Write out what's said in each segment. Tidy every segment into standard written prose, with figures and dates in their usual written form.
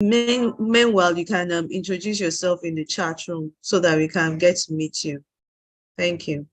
Meanwhile, you can introduce yourself in the chat room so that we can get to meet you. Thank you.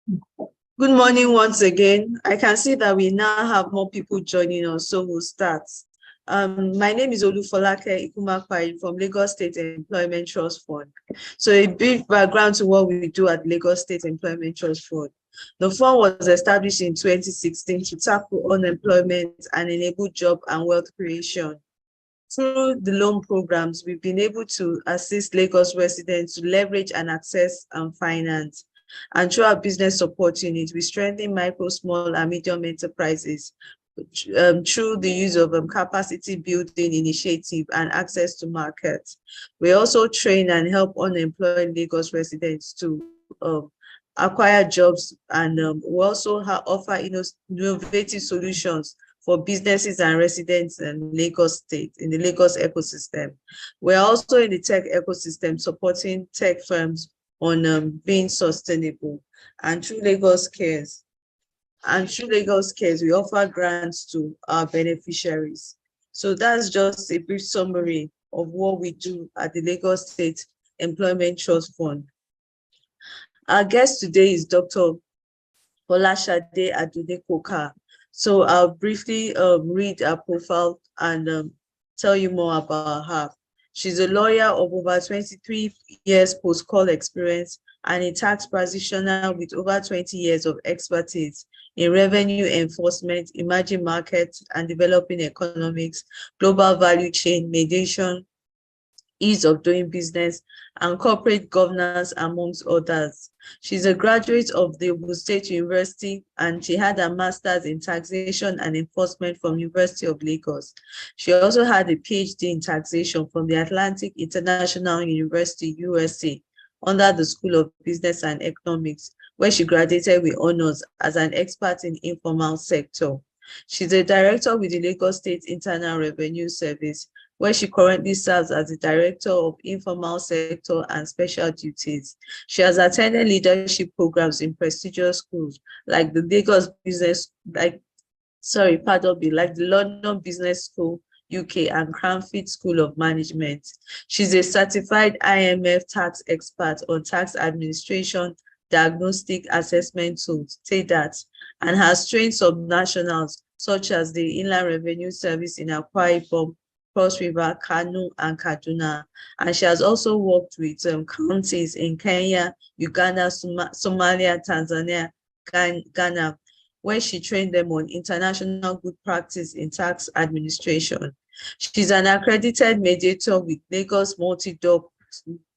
Good morning once again. I can see that we now have more people joining us, so we'll start. My name is Folasade Coker from Lagos State Employment Trust Fund. So a brief background to what we do at Lagos State Employment Trust Fund. The fund was established in 2016 to tackle unemployment and enable job and wealth creation. Through the loan programs, we've been able to assist Lagos residents to leverage and access finance. And through our business support unit, we strengthen micro, small, and medium enterprises through the use of capacity building initiative and access to markets. We also train and help unemployed Lagos residents to acquire jobs, and we also offer innovative solutions for businesses and residents in Lagos State, in the Lagos ecosystem. We're also in the tech ecosystem supporting tech firms on being sustainable. And through Lagos Cares, we offer grants to our beneficiaries. So that's just a brief summary of what we do at the Lagos State Employment Trust Fund. Our guest today is Dr. Folasade Coker. So I'll briefly read her profile and tell you more about her. She's a lawyer of over 23 years post-call experience and a tax practitioner with over 20 years of expertise in revenue enforcement, emerging markets and developing economics, global value chain, mediation, ease of doing business, and corporate governance, amongst others. She's a graduate of the Ogun State University, and she had a master's in taxation and enforcement from University of Lagos. She also had a PhD in taxation from the Atlantic International University, USA, under the School of Business and Economics, where she graduated with honors as an expert in informal sector. She's a director with the Lagos State Internal Revenue Service, where she currently serves as the Director of Informal Sector and Special Duties. She has attended leadership programs in prestigious schools like the London Business School, UK, and Cranfield School of Management. She's a certified IMF tax expert on tax administration, diagnostic assessment tools, TADAT, and has trained subnationals such as the Inland Revenue Service in Akwa Ibom, Cross River, Kano, and Kaduna. And she has also worked with counties in Kenya, Uganda, Somalia, Tanzania, Ghana, where she trained them on international good practice in tax administration. She's an accredited mediator with Lagos Multi-Door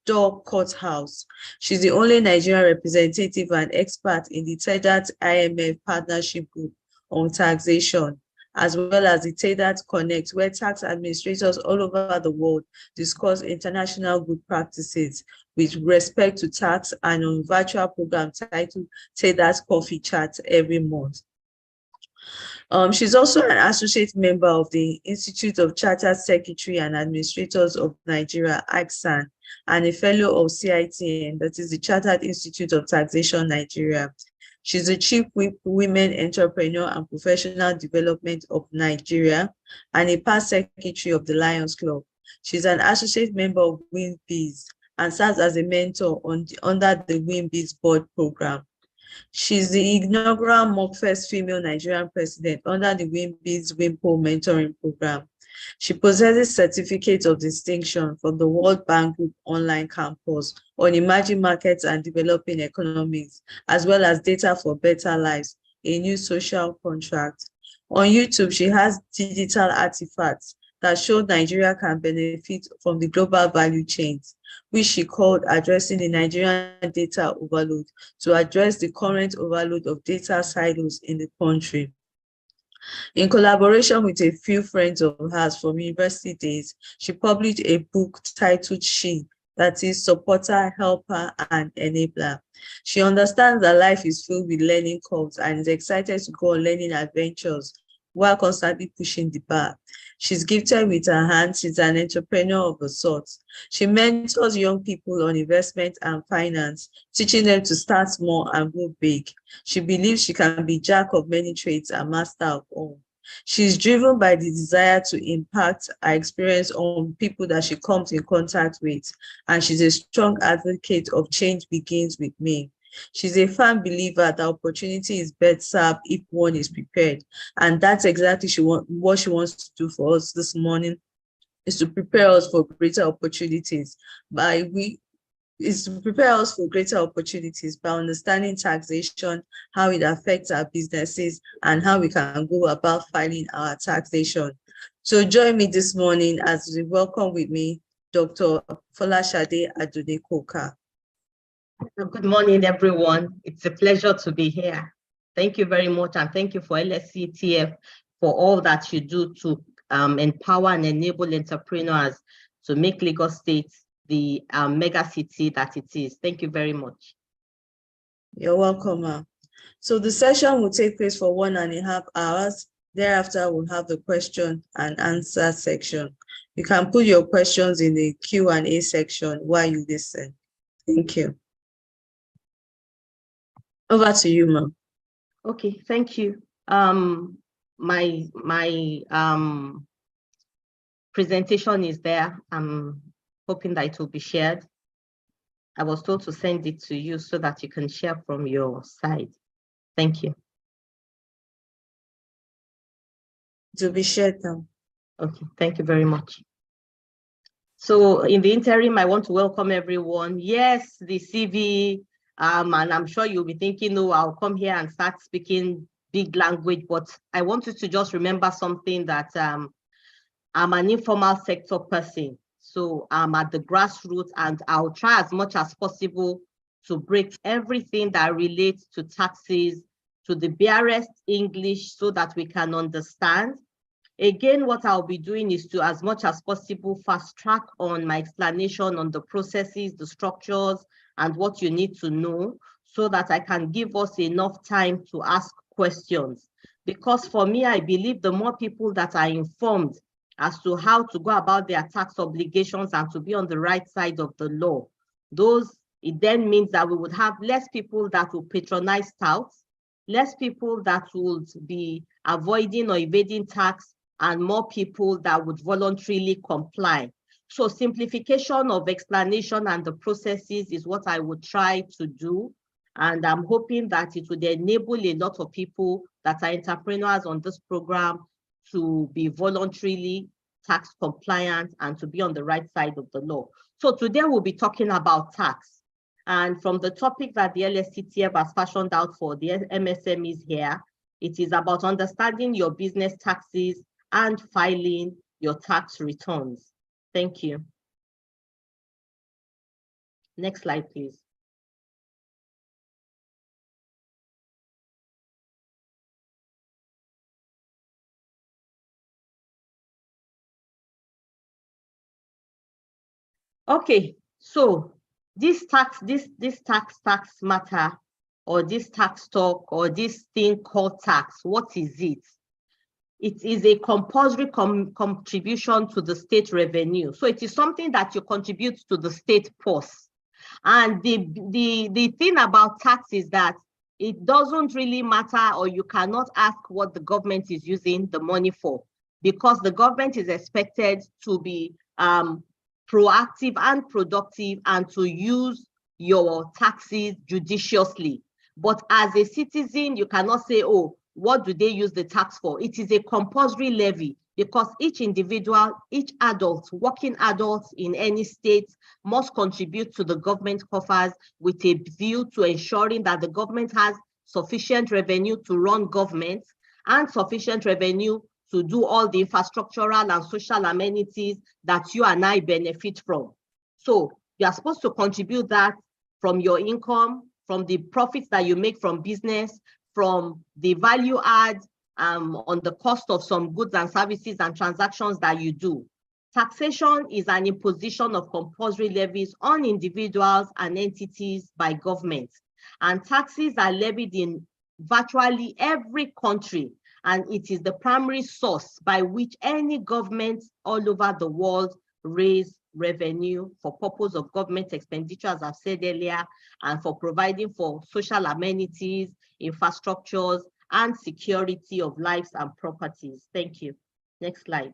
Courthouse. She's the only Nigerian representative and expert in the TEDAT IMF Partnership Group on taxation, as well as the TEDAT Connect, where tax administrators all over the world discuss international good practices with respect to tax, and on virtual program titled TEDAT Coffee Chat every month. She's also an associate member of the Institute of Chartered Secretary and Administrators of Nigeria, ACSAN, and a fellow of CITN, that is the Chartered Institute of Taxation Nigeria. She's the Chief Whip Women Entrepreneur and Professional Development of Nigeria and a past secretary of the Lions Club. She's an associate member of WinBiz and serves as a mentor under the WinBiz board program. She's the inaugural MOCFEST female Nigerian president under the WinBiz WinPo mentoring program. She possesses certificates of distinction from the World Bank Group online campus on emerging markets and developing economies, as well as Data for Better Lives, a new social contract. On YouTube, she has digital artifacts that show Nigeria can benefit from the global value chains, which she called Addressing the Nigerian Data Overload, to address the current overload of data silos in the country. In collaboration with a few friends of hers from university days, she published a book titled She, that is Supporter, Helper, and Enabler. She understands that life is filled with learning curves and is excited to go on learning adventures while constantly pushing the bar. She's gifted with her hands. She's an entrepreneur of a sort. She mentors young people on investment and finance, teaching them to start small and go big. She believes she can be jack of many trades and master of all. She's driven by the desire to impact her experience on people that she comes in contact with, and she's a strong advocate of change begins with me. She's a firm believer that opportunity is best served if one is prepared. And that's exactly what she wants to do for us this morning, is to prepare us for greater opportunities. Is to prepare us for greater opportunities by understanding taxation, how it affects our businesses, and how we can go about filing our taxation. So join me this morning as we welcome with me Dr. Folasade Coker. Good morning, everyone. It's a pleasure to be here. Thank you very much, and thank you for LSCTF for all that you do to empower and enable entrepreneurs to make Lagos State the mega city that it is. Thank you very much. You're welcome, ma'am. So the session will take place for 1.5 hours. Thereafter, we'll have the question and answer section. You can put your questions in the Q&A section while you listen. Thank you. Over to you, ma'am. Okay, thank you. My presentation is there. I'm hoping that it will be shared. I was told to send it to you so that you can share from your side. Thank you. To be shared now. Okay, thank you very much. So in the interim, I want to welcome everyone. Yes, the CV, and I'm sure you'll be thinking, oh, I'll come here and start speaking big language, but I want you to just remember something that I'm an informal sector person. So I'm at the grassroots, and I'll try as much as possible to break everything that relates to taxes to the barest English so that we can understand. Again, what I'll be doing is to, as much as possible, fast track on my explanation on the processes, the structures, and what you need to know so that I can give us enough time to ask questions. Because for me, I believe the more people that are informed as to how to go about their tax obligations and to be on the right side of the law, it then means that we would have less people that will patronize touts, less people that would be avoiding or evading tax, and more people that would voluntarily comply. So simplification of explanation and the processes is what I would try to do. And I'm hoping that it would enable a lot of people that are entrepreneurs on this program to be voluntarily tax compliant and to be on the right side of the law. So today we'll be talking about tax. And from the topic that the LSCTF has fashioned out for the MSMEs here, it is about understanding your business taxes and filing your tax returns. Thank you. Next slide, please. Okay, so this tax matter, or this tax talk, or this thing called tax, what is it? It is a compulsory contribution to the state revenue. So it is something that you contribute to the state purse. And the thing about tax is that it doesn't really matter, or you cannot ask what the government is using the money for, because the government is expected to be proactive and productive and to use your taxes judiciously. But as a citizen, you cannot say, oh, what do they use the tax for? It is a compulsory levy, because each individual, each adult, working adult in any state must contribute to the government coffers with a view to ensuring that the government has sufficient revenue to run government and sufficient revenue to do all the infrastructural and social amenities that you and I benefit from. So you are supposed to contribute that from your income, from the profits that you make from business, from the value add on the cost of some goods and services and transactions that you do. Taxation is an imposition of compulsory levies on individuals and entities by government. And taxes are levied in virtually every country, and it is the primary source by which any government all over the world raise revenue for purpose of government expenditure, as I've said earlier, and for providing for social amenities, infrastructures, and security of lives and properties. Thank you. Next slide.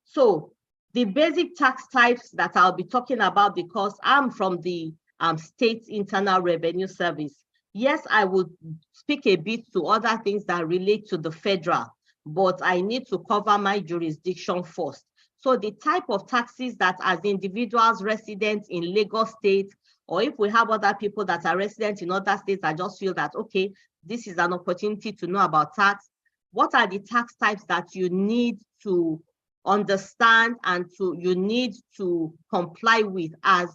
So the basic tax types that I'll be talking about, because I'm from the state internal revenue service. Yes, I would speak a bit to other things that relate to the federal, but I need to cover my jurisdiction first. So the type of taxes that as individuals residents in Lagos State, or if we have other people that are residents in other states, I just feel that, okay, this is an opportunity to know about tax. What are the tax types that you need to understand and you need to comply with as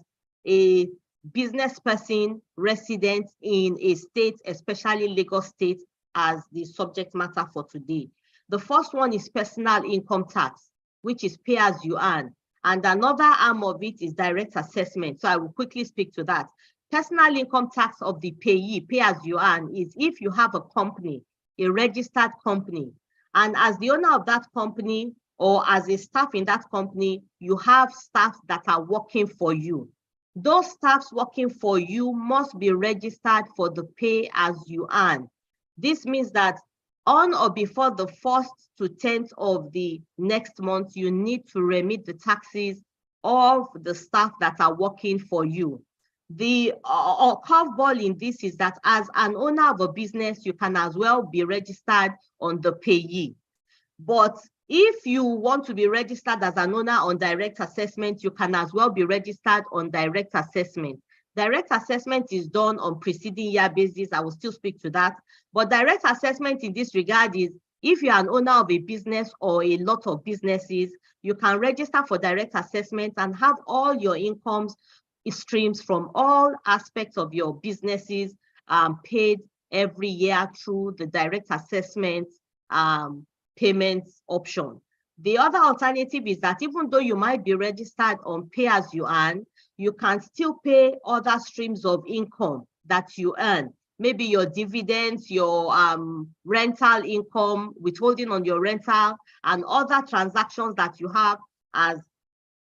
a business person resident in a state, especially Lagos State, as the subject matter for today? The first one is personal income tax, which is pay as you earn. And another arm of it is direct assessment. So I will quickly speak to that. Personal income tax of the payee, pay as you earn, is if you have a company, a registered company, and as the owner of that company or as a staff in that company, you have staff that are working for you. Those staffs working for you must be registered for the pay as you earn. This means that on or before the 1st to 10th of the next month, you need to remit the taxes of the staff that are working for you. The curveball in this is that as an owner of a business, you can as well be registered on the payee. But if you want to be registered as an owner on direct assessment, you can as well be registered on direct assessment. Direct assessment is done on preceding year basis. I will still speak to that. But direct assessment in this regard is if you're an owner of a business or a lot of businesses, you can register for direct assessment and have all your incomes streams from all aspects of your businesses paid every year through the direct assessment payments option. The other alternative is that even though you might be registered on pay as you earn, you can still pay other streams of income that you earn. Maybe your dividends, your rental income, withholding on your rental, and other transactions that you have as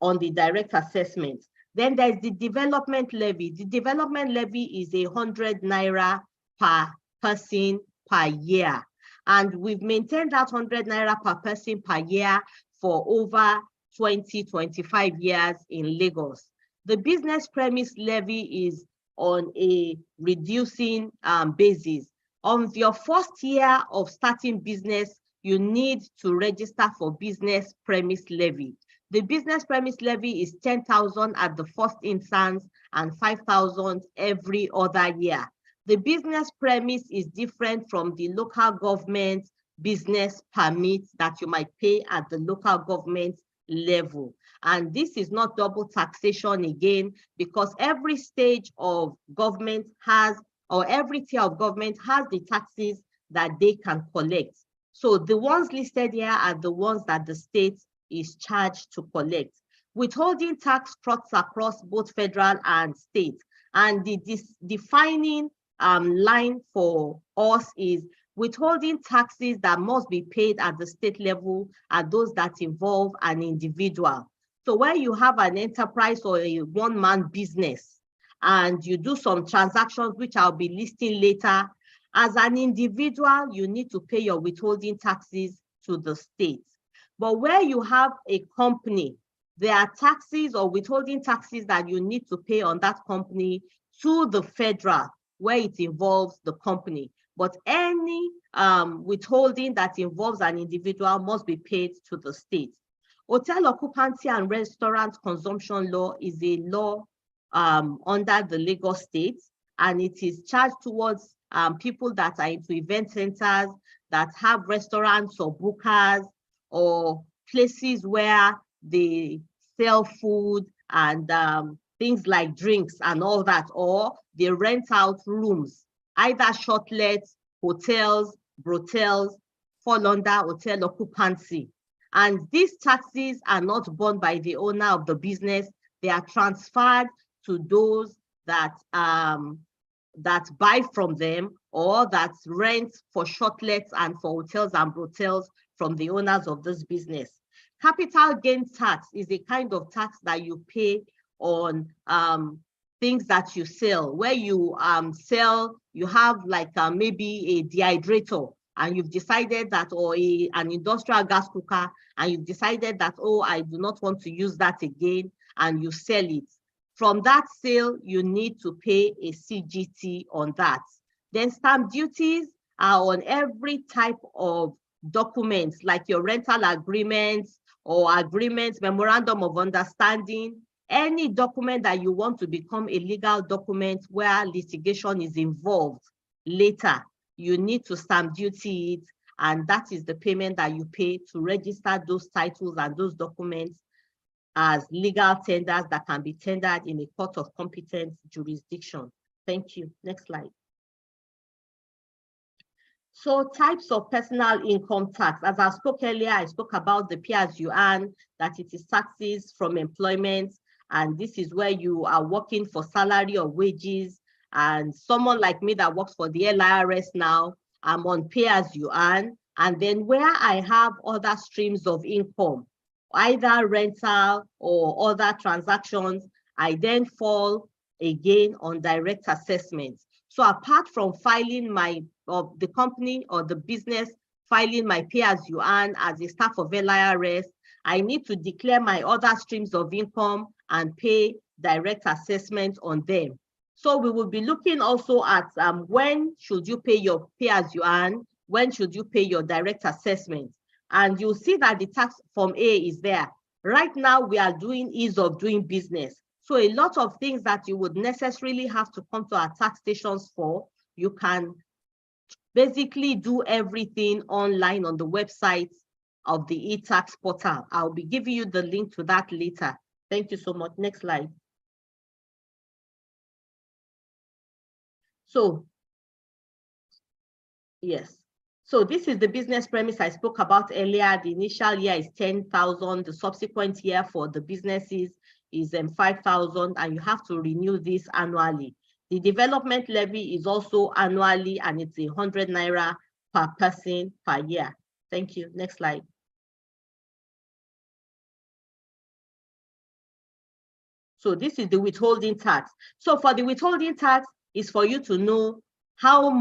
on the direct assessment. Then there's the development levy. The development levy is 100 naira per person per year. And we've maintained that 100 naira per person per year for over 25 years in Lagos. The business premise levy is on a reducing basis. On your first year of starting business, you need to register for business premise levy. The business premise levy is 10,000 at the first instance and 5,000 every other year. The business premise is different from the local government business permit that you might pay at the local government level. And this is not double taxation again, because every stage of government has, or every tier of government has the taxes that they can collect. So the ones listed here are the ones that the state is charged to collect. Withholding tax cuts across both federal and state. And the defining line for us is withholding taxes that must be paid at the state level are those that involve an individual. So where you have an enterprise or a one-man business and you do some transactions, which I'll be listing later, as an individual, you need to pay your withholding taxes to the state. But where you have a company, there are taxes or withholding taxes that you need to pay on that company to the federal, where it involves the company. But any withholding that involves an individual must be paid to the state. Hotel occupancy and restaurant consumption law is a law under the Lagos State, and it is charged towards people that are into event centers, that have restaurants or bookers, or places where they sell food and things like drinks and all that, or they rent out rooms, either shortlets, hotels, brotels, fall under hotel occupancy. And these taxes are not borne by the owner of the business. They are transferred to those that buy from them or that rent for shortlets and for hotels and brotels from the owners of this business. Capital gain tax is a kind of tax that you pay on things that you sell, where you sell, you have like maybe a dehydrator, and you've decided that, or an industrial gas cooker, and you've decided that, oh, I do not want to use that again, and you sell it. From that sale, you need to pay a CGT on that. Then stamp duties are on every type of documents, like your rental agreements or agreements, memorandum of understanding, any document that you want to become a legal document where litigation is involved later, you need to stamp duty it, and that is the payment that you pay to register those titles and those documents as legal tenders that can be tendered in a court of competent jurisdiction. Thank you. Next slide. So types of personal income tax. As I spoke earlier, I spoke about the pay as you earn, that it is taxes from employment, and this is where you are working for salary or wages. And someone like me that works for the LIRS now, I'm on pay as you earn. And then where I have other streams of income, either rental or other transactions, I then fall again on direct assessments. So apart from filing the company or the business, filing my pay as you earn as a staff of LIRS, I need to declare my other streams of income and pay direct assessment on them. So we will be looking also at when should you pay your pay as you earn, when should you pay your direct assessment. And you'll see that the tax form A is there. Right now, we are doing ease of doing business. So a lot of things that you would necessarily have to come to our tax stations for, you can basically do everything online on the website of the e-tax portal. I'll be giving you the link to that later. Thank you so much. Next slide. So, yes. So this is the business premise I spoke about earlier. The initial year is 10,000. The subsequent year for the businesses is 5,000, and you have to renew this annually. The development levy is also annually, and it's 100 naira per person per year. Thank you. Next slide. So this is the withholding tax. So for the withholding tax is for you to know how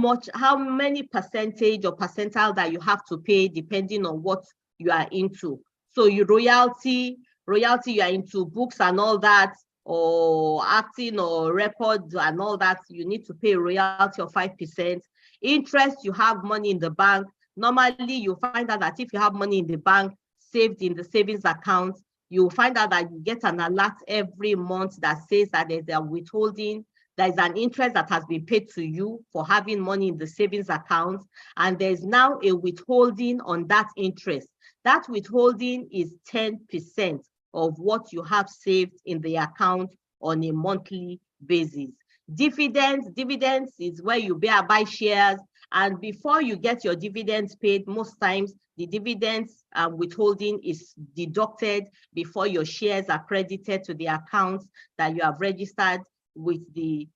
many percentage or percentile that you have to pay depending on what you are into. So your royalty, you are into books and all that, or acting or records and all that, you need to pay a royalty of 5%. Interest, you have money in the bank. Normally, you find out that if you have money in the bank, saved in the savings account, you'll find out that you get an alert every month that says that there's a withholding, there's an interest that has been paid to you for having money in the savings account, and there's now a withholding on that interest. That withholding is 10% of what you have saved in the account on a monthly basis. Dividends is where you buy shares, and before you get your dividends paid, most times the dividends withholding is deducted before your shares are credited to the accounts that you have registered with the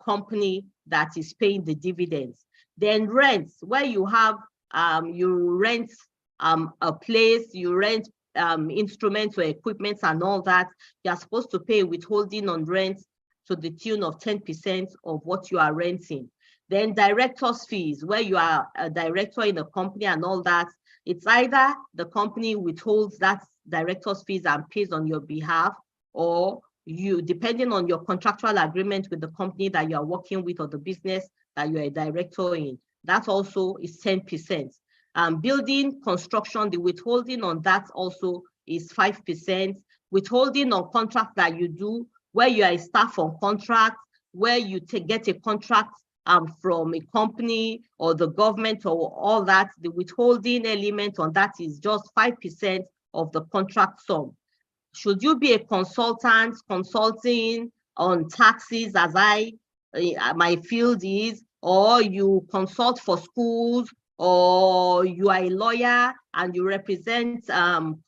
company that is paying the dividends. Then rents, where you have, you rent a place, you rent instruments or equipment and all that, you're supposed to pay withholding on rent to the tune of 10% of what you are renting. Then director's fees, where you are a director in a company and all that, it's either the company withholds that director's fees and pays on your behalf, or you, depending on your contractual agreement with the company that you are working with or the business that you are a director in, that also is 10%. Building construction, the withholding on that also is 5%. Withholding on contract that you do, where you are a staff on contract, where you get a contract from a company or the government or all that, the withholding element on that is just 5% of the contract sum. Should you be a consultant consulting on taxes, as my field is, or you consult for schools, or you are a lawyer and you represent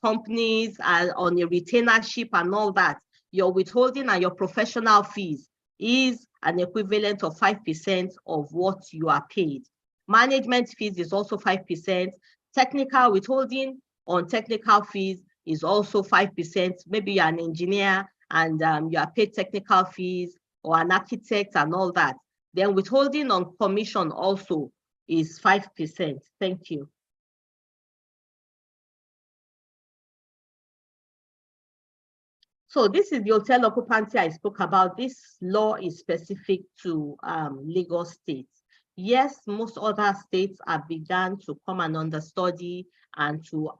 companies on a retainership and all that, your withholding and your professional fees is an equivalent of 5% of what you are paid. Management fees is also 5%. Technical withholding on technical fees is also 5%. Maybe you're an engineer and you are paid technical fees, or an architect and all that. Then withholding on commission also is 5%. Thank you. So this is the hotel occupancy I spoke about. This law is specific to Lagos State. Yes, most other states have begun to come and understudy and to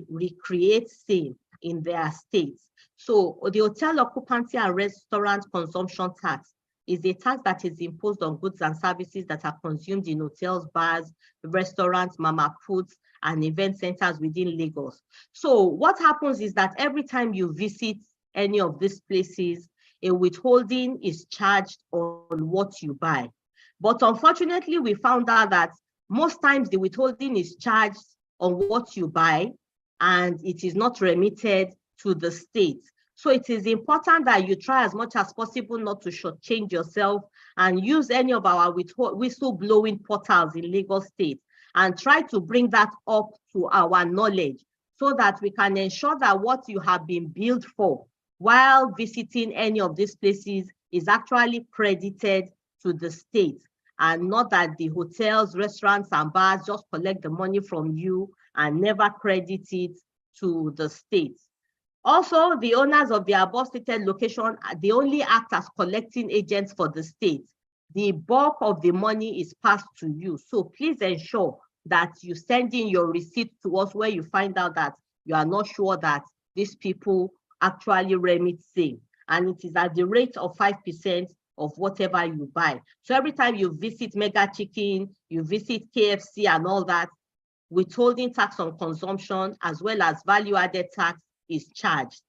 recreate same in their states. So the hotel occupancy and restaurant consumption tax is a tax that is imposed on goods and services that are consumed in hotels, bars, restaurants, mama puts, and event centers within Lagos. So what happens is that every time you visit any of these places, a withholding is charged on what you buy. But unfortunately, we found out that most times the withholding is charged on what you buy and it is not remitted to the state. So it is important that you try as much as possible not to shortchange yourself and use any of our whistleblowing portals in Lagos State and try to bring that up to our knowledge so that we can ensure that what you have been billed for while visiting any of these places is actually credited to the state, and not that the hotels, restaurants, and bars just collect the money from you and never credit it to the state. Also, the owners of the above stated location, they only act as collecting agents for the state. The bulk of the money is passed to you. So please ensure that you send in your receipt to us where you find out that you are not sure that these people actually remit same. And it is at the rate of 5% of whatever you buy. So every time you visit Mega Chicken, you visit KFC and all that, withholding tax on consumption as well as value-added tax is charged.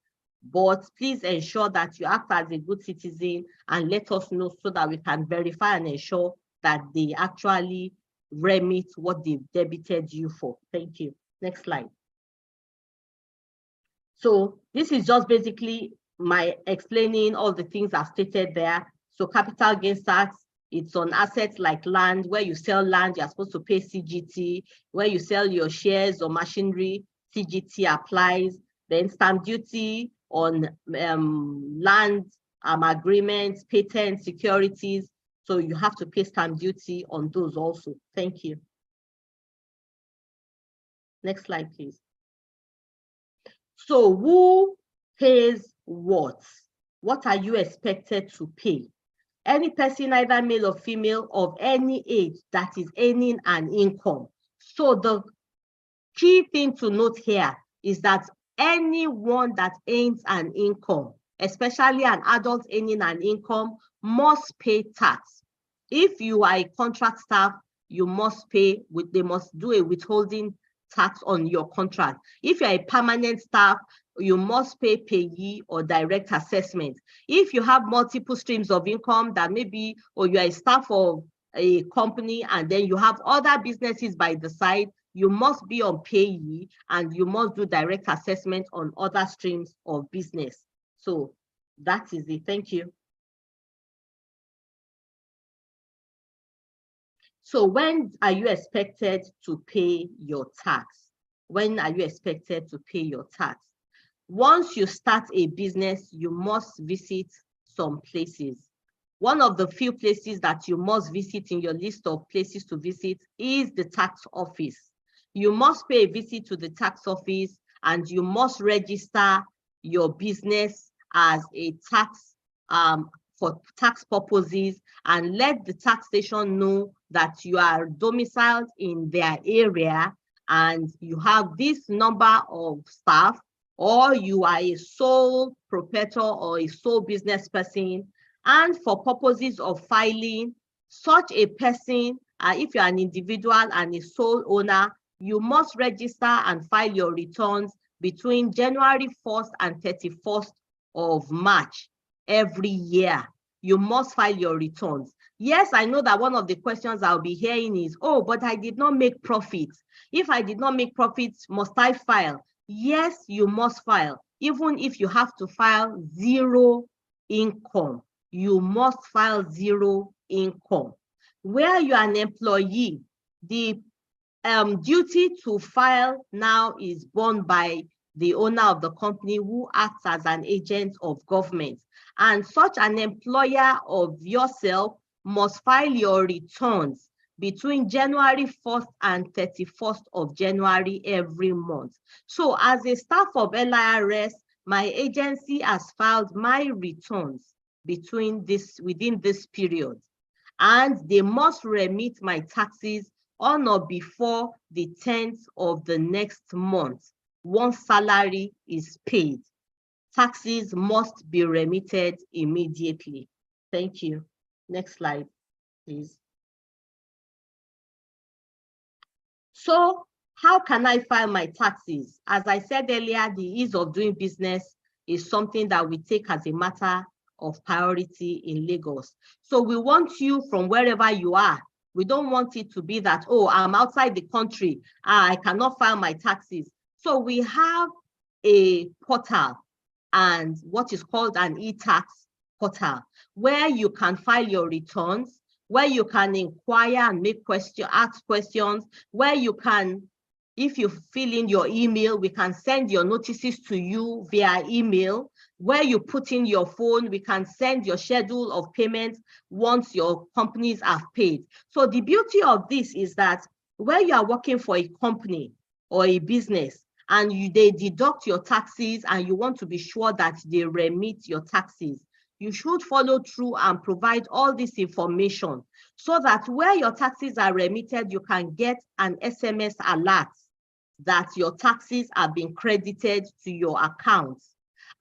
But please ensure that you act as a good citizen and let us know so that we can verify and ensure that they actually remit what they've debited you for. Thank you. Next slide. So this is just basically my explaining all the things I've stated there. So capital gains tax, it's on assets like land. Where you sell land, you're supposed to pay CGT. Where you sell your shares or machinery, CGT applies. Then stamp duty on land agreements, patents, securities. So you have to pay stamp duty on those also. Thank you. Next slide, please. So who pays what? What are you expected to pay? Any person, either male or female, of any age that is earning an income. So the key thing to note here is that anyone that earns an income, especially an adult earning an income, must pay tax. If you are a contract staff, you must pay, they must do a withholding tax on your contract. If you're a permanent staff, you must pay payee or direct assessment. If you have multiple streams of income that maybe, or you're a staff of a company and then you have other businesses by the side, you must be on payee and you must do direct assessment on other streams of business. So that is it. Thank you. So when are you expected to pay your tax? When are you expected to pay your tax? Once you start a business, you must visit some places. One of the few places that you must visit in your list of places to visit is the tax office. You must pay a visit to the tax office and you must register your business as a tax for tax purposes and let the tax station know that you are domiciled in their area and you have this number of staff, or you are a sole proprietor or a sole business person. And for purposes of filing, such a person, if you're an individual and a sole owner, you must register and file your returns between January 1st and 31st of March every year. You must file your returns. Yes, I know that one of the questions I'll be hearing is, oh, but I did not make profits. If I did not make profits, must I file? Yes, you must file. Even if you have to file zero income, you must file zero income. Where you are an employee, the duty to file now is borne by the owner of the company who acts as an agent of government. And such an employer of yourself must file your returns between January 1st and 31st of January every month. So as a staff of LIRS, my agency has filed my returns within this period, and they must remit my taxes on or before the 10th of the next month once salary is paid. Taxes must be remitted immediately. Thank you. Next slide, please. So how can I file my taxes? As I said earlier, the ease of doing business is something that we take as a matter of priority in Lagos. So we want you from wherever you are. We don't want it to be that, oh, I'm outside the country, I cannot file my taxes. So we have a portal and what is called an e-tax portal, where you can file your returns, where you can inquire and ask questions, where you can, if you fill in your email, we can send your notices to you via email. Where you put in your phone, we can send your schedule of payments once your companies have paid. So the beauty of this is that where you are working for a company or a business, and they deduct your taxes and you want to be sure that they remit your taxes, you should follow through and provide all this information so that where your taxes are remitted, you can get an SMS alert that your taxes are being credited to your accounts.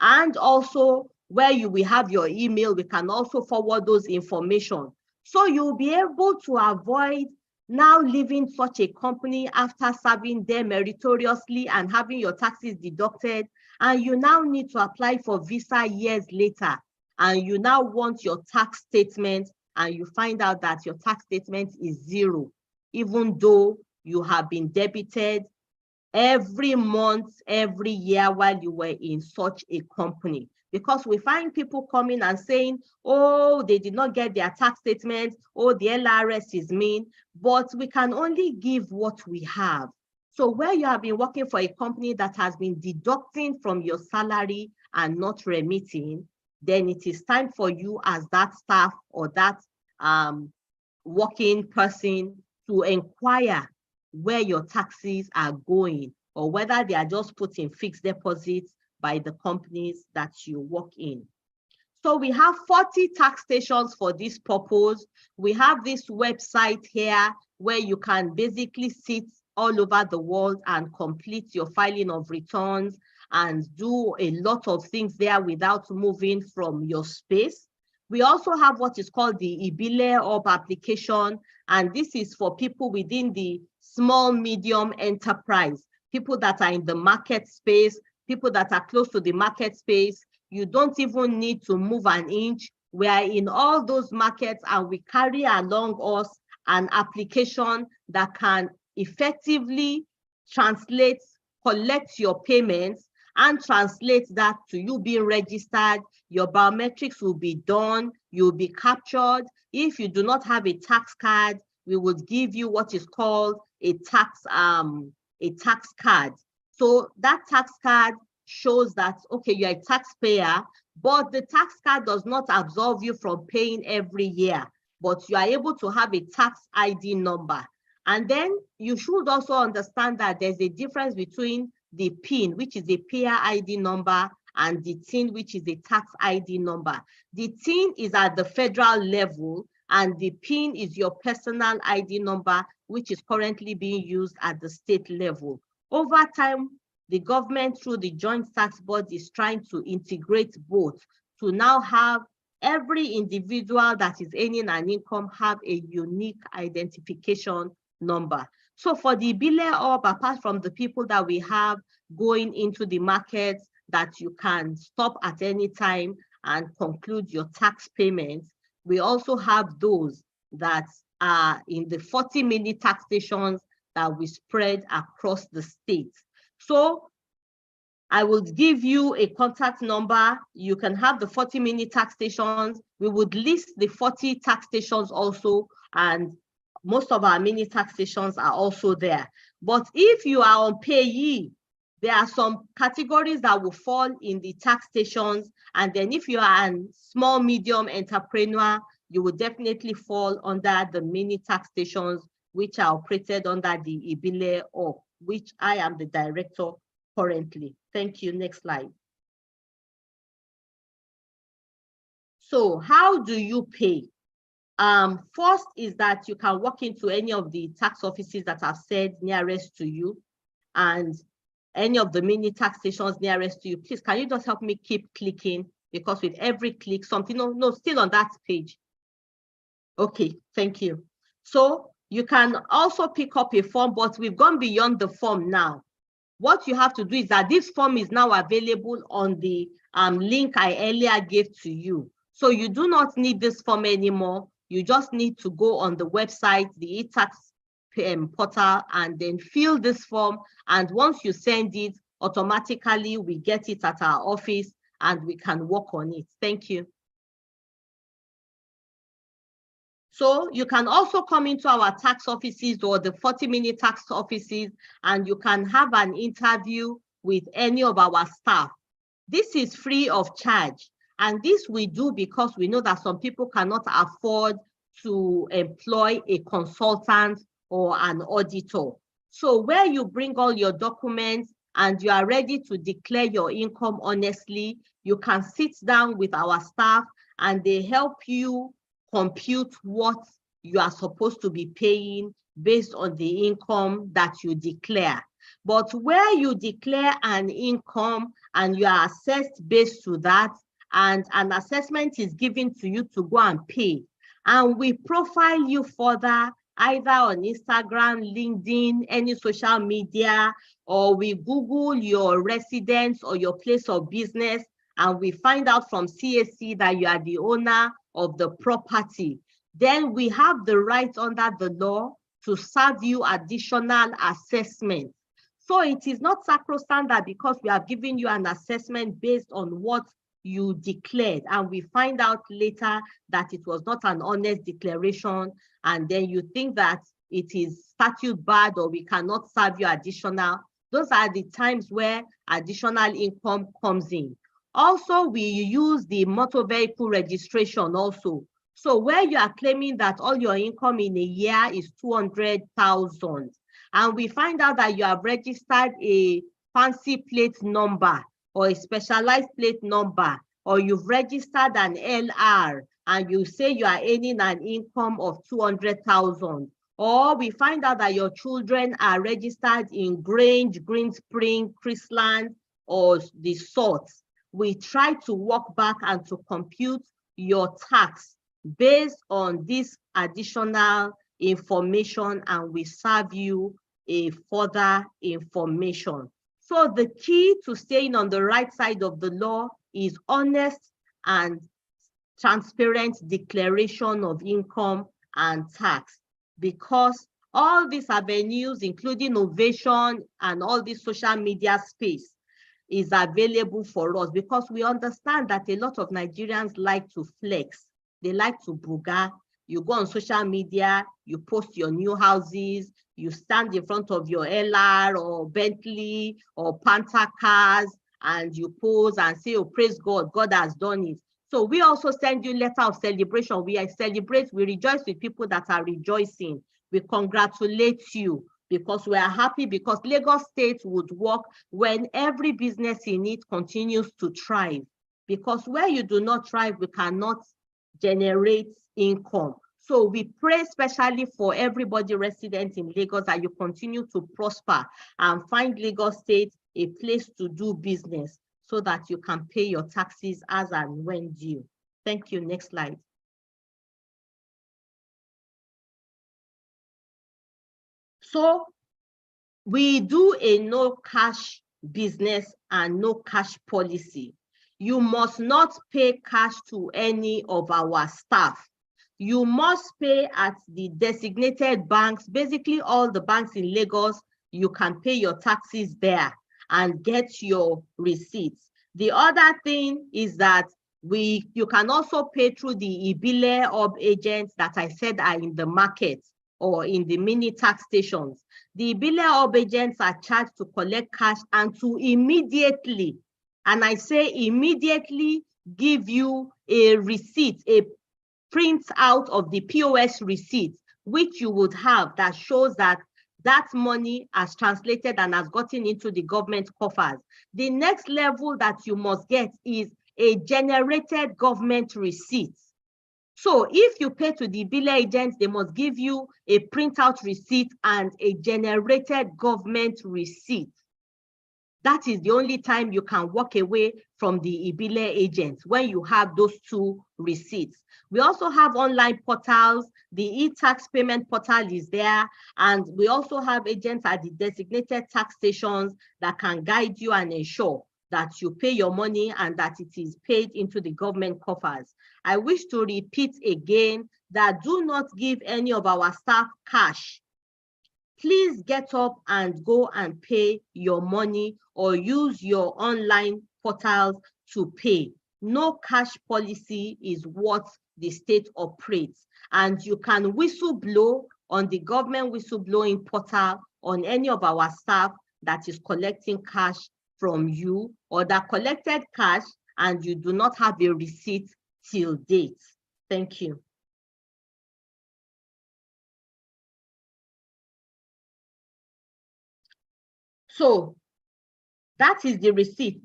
And also where you will have your email, we can also forward those information. So you'll be able to avoid now leaving such a company after serving them meritoriously and having your taxes deducted, and you now need to apply for visa years later, and you now want your tax statement, and you find out that your tax statement is zero, even though you have been debited every month, every year while you were in such a company. Because we find people coming and saying, oh, they did not get their tax statement, oh, the LIRS is mean, but we can only give what we have. So where you have been working for a company that has been deducting from your salary and not remitting, then it is time for you as that staff or that working person to inquire where your taxes are going, or whether they are just put in fixed deposits by the companies that you work in. So we have 40 tax stations for this purpose. We have this website here where you can basically sit all over the world and complete your filing of returns and do a lot of things there without moving from your space. We also have what is called the Ibile Hub application, and this is for people within the small, medium enterprise, people that are in the market space, people that are close to the market space. You don't even need to move an inch. We are in all those markets and we carry along us an application that can effectively translate, collect your payments and translate that to you being registered. Your biometrics will be done, you'll be captured. If you do not have a tax card, we would give you what is called a tax card. So that tax card shows that, okay, you're a taxpayer, but the tax card does not absolve you from paying every year, but you are able to have a tax ID number. And then you should also understand that there's a difference between the PIN, which is a payer ID number, and the TIN, which is a tax ID number. The TIN is at the federal level, and the PIN is your personal ID number, which is currently being used at the state level. Over time, the government, through the Joint Tax Board, is trying to integrate both to now have every individual that is earning an income have a unique identification number. So for the Ibile Hub, apart from the people that we have going into the markets that you can stop at any time and conclude your tax payments, we also have those that are in the 40 mini tax stations that we spread across the state. So I will give you a contact number. You can have the 40 mini tax stations. We would list the 40 tax stations also, and most of our mini tax stations are also there. But if you are on payee, there are some categories that will fall in the tax stations. And then if you are a small, medium entrepreneur, you will definitely fall under the mini tax stations, which are operated under the Ibile Hub, which I am the director currently. Thank you. Next slide. So how do you pay? First is that you can walk into any of the tax offices that I've said nearest to you, and any of the mini tax stations nearest to you. Please, can you just help me keep clicking? Because with every click, something, no, still on that page. Okay, thank you. So you can also pick up a form, but we've gone beyond the form now. What you have to do is that this form is now available on the link I earlier gave to you. So you do not need this form anymore. You just need to go on the website, the e-tax portal, and then fill this form. And once you send it, automatically we get it at our office and we can work on it. Thank you. So you can also come into our tax offices or the 40-minute tax offices, and you can have an interview with any of our staff. This is free of charge. And this we do because we know that some people cannot afford to employ a consultant or an auditor. So where you bring all your documents and you are ready to declare your income honestly, you can sit down with our staff and they help you compute what you are supposed to be paying based on the income that you declare. But where you declare an income and you are assessed based to that, and an assessment is given to you to go and pay, and we profile you further either on Instagram, LinkedIn, any social media, or we Google your residence or your place of business, and we find out from CAC that you are the owner of the property, then we have the right under the law to serve you additional assessment. So it is not sacrosanct that because we have given you an assessment based on what you declared, and we find out later that it was not an honest declaration, and then you think that it is statute bad or we cannot serve you additional. Those are the times where additional income comes in. Also, we use the motor vehicle registration also. So where you are claiming that all your income in a year is 200,000, and we find out that you have registered a fancy plate number or a specialized plate number, or you've registered an LR and you say you are earning an income of 200,000, or we find out that your children are registered in Grange, Green Spring, Chrisland, or the sorts, we try to work back and to compute your tax based on this additional information, and we serve you a further information. So the key to staying on the right side of the law is honest and transparent declaration of income and tax, because all these avenues, including Ovation and all this social media space, is available for us, because we understand that a lot of Nigerians like to flex. They like to booga. You go on social media, you post your new houses, you stand in front of your LR or Bentley or Panther cars, and you pose and say, oh, praise God, God has done it. So we also send you letter of celebration. We celebrate, we rejoice with people that are rejoicing. We congratulate you, because we are happy, because Lagos State would work when every business in it continues to thrive. Because where you do not thrive, we cannot generate income. So we pray especially for everybody resident in Lagos that you continue to prosper and find Lagos State a place to do business so that you can pay your taxes as and when due. Thank you. Next slide. So we do a no cash business and no cash policy. You must not pay cash to any of our staff. You must pay at the designated banks. Basically, all the banks in Lagos, you can pay your taxes there and get your receipts. The other thing is that you can also pay through the Ibile of agents that I said are in the market or in the mini tax stations. The Ibile of agents are charged to collect cash and to immediately, and I say immediately, give you a receipt, a print out of the POS receipt, which you would have, that shows that that money has translated and has gotten into the government coffers. The next level that you must get is a generated government receipt. So if you pay to the biller agent, they must give you a printout receipt and a generated government receipt. That is the only time you can walk away from the biller agent, when you have those two receipts. We also have online portals. The e-tax payment portal is there. And we also have agents at the designated tax stations that can guide you and ensure that you pay your money and that it is paid into the government coffers. I wish to repeat again that do not give any of our staff cash. Please get up and go and pay your money or use your online portals to pay. No cash policy is what the state operates. And you can whistleblow on the government whistleblowing portal on any of our staff that is collecting cash from you or that collected cash and you do not have a receipt till date. Thank you. So that is the receipt.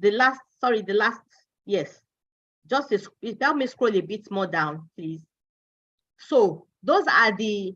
Yes. Just help me scroll a bit more down, please. So those are the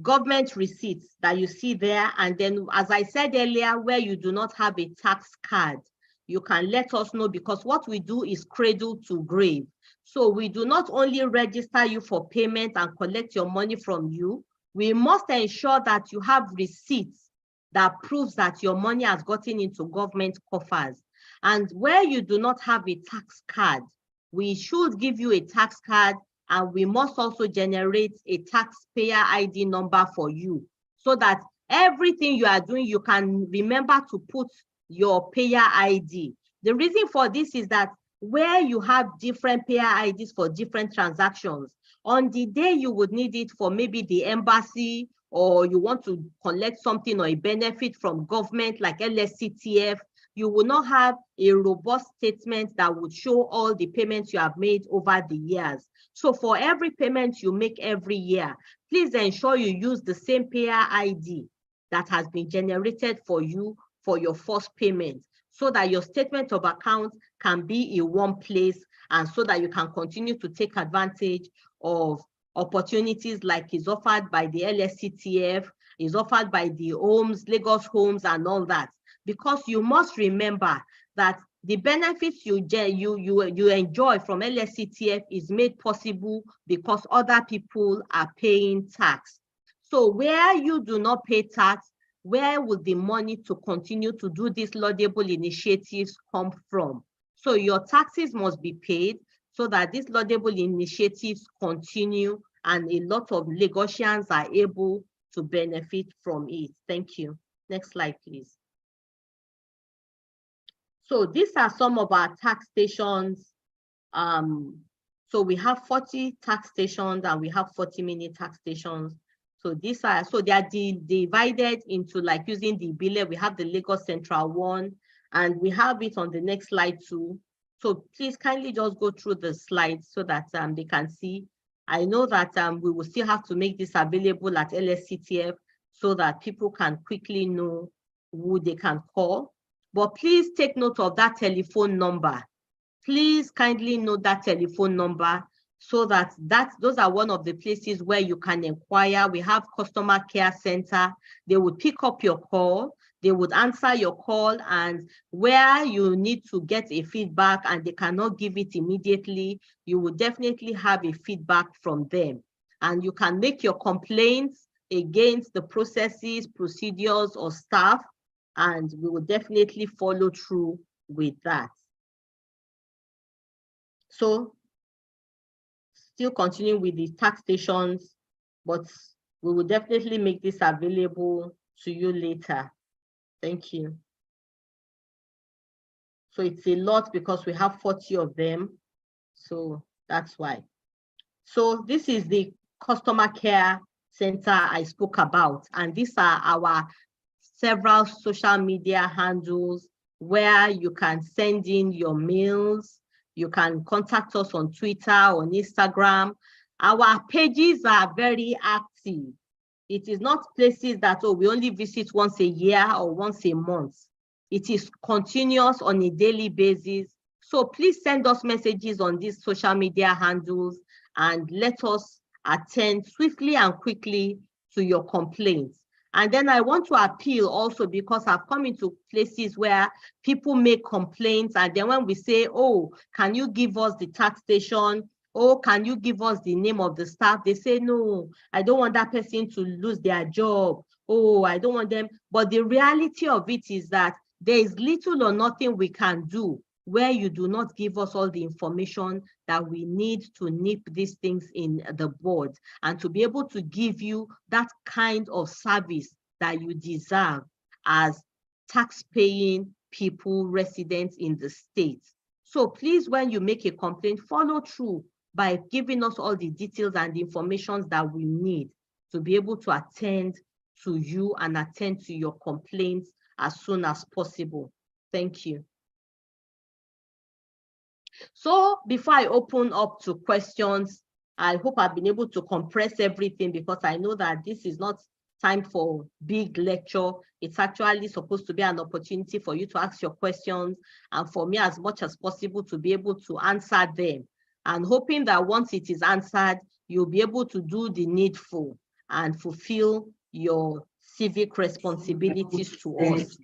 government receipts that you see there. And then, as I said earlier, where you do not have a tax card, you can let us know, because what we do is cradle to grave. So we do not only register you for payment and collect your money from you, we must ensure that you have receipts that proves that your money has gotten into government coffers. And where you do not have a tax card, we should give you a tax card, and we must also generate a taxpayer ID number for you, so that everything you are doing, you can remember to put your payer ID. The reason for this is that where you have different payer IDs for different transactions, on the day you would need it for maybe the embassy, or you want to collect something or a benefit from government like LSCTF, you will not have a robust statement that would show all the payments you have made over the years. So for every payment you make every year, please ensure you use the same payer ID that has been generated for you for your first payment, so that your statement of account can be in one place, and so that you can continue to take advantage of opportunities like is offered by the LSCTF, is offered by the homes, Lagos homes, and all that. Because you must remember that the benefits you enjoy from LSCTF is made possible because other people are paying tax. So where you do not pay tax, where would the money to continue to do these laudable initiatives come from? So your taxes must be paid so that these laudable initiatives continue and a lot of Lagosians are able to benefit from it. Thank you. Next slide, please. So these are some of our tax stations. So we have 40 tax stations and we have 40 mini tax stations. So these are, so they are divided into, like using the biller, we have the Lagos Central one, and we have it on the next slide too. So please kindly just go through the slides so that they can see. I know that we will still have to make this available at LSCTF so that people can quickly know who they can call. But please take note of that telephone number. Please kindly note that telephone number, so that those are one of the places where you can inquire. We have customer care center. They would pick up your call. They would answer your call, and where you need to get a feedback and they cannot give it immediately, you will definitely have a feedback from them. And you can make your complaints against the processes, procedures, or staff, and we will definitely follow through with that. So still continuing with the tax stations, but we will definitely make this available to you later. Thank you. So it's a lot because we have 40 of them. So that's why. So this is the customer care center I spoke about. And these are our several social media handles where you can send in your mails. You can contact us on Twitter, on Instagram. Our pages are very active. It is not places that, oh, we only visit once a year or once a month. It is continuous on a daily basis. So please send us messages on these social media handles and let us attend swiftly and quickly to your complaints. And then I want to appeal also, because I've come into places where people make complaints, and then when we say, oh, can you give us the tax station? Oh, can you give us the name of the staff? They say, no, I don't want that person to lose their job. Oh, I don't want them. But the reality of it is that there is little or nothing we can do where you do not give us all the information that we need to nip these things in the bud and to be able to give you that kind of service that you deserve as tax-paying people residents in the state. So please, when you make a complaint, follow through by giving us all the details and the information that we need to be able to attend to you and attend to your complaints as soon as possible. Thank you. So before I open up to questions, I hope I've been able to compress everything, because I know that this is not time for big lecture. It's actually supposed to be an opportunity for you to ask your questions and for me as much as possible to be able to answer them. And hoping that once it is answered, you'll be able to do the needful and fulfill your civic responsibilities to us.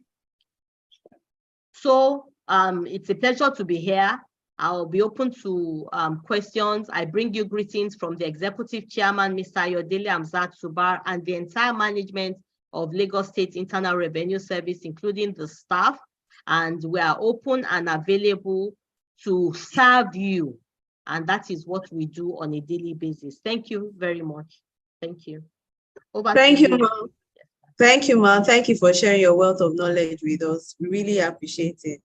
So it's a pleasure to be here. I'll be open to questions. I bring you greetings from the Executive Chairman, Mr. Ayodele Amzat Subar, and the entire management of Lagos State Internal Revenue Service, including the staff. And we are open and available to serve you. And that is what we do on a daily basis. Thank you very much. Thank you. Over Thank to you, ma'am. Thank you, ma'am. Thank you for sharing your wealth of knowledge with us. We really appreciate it.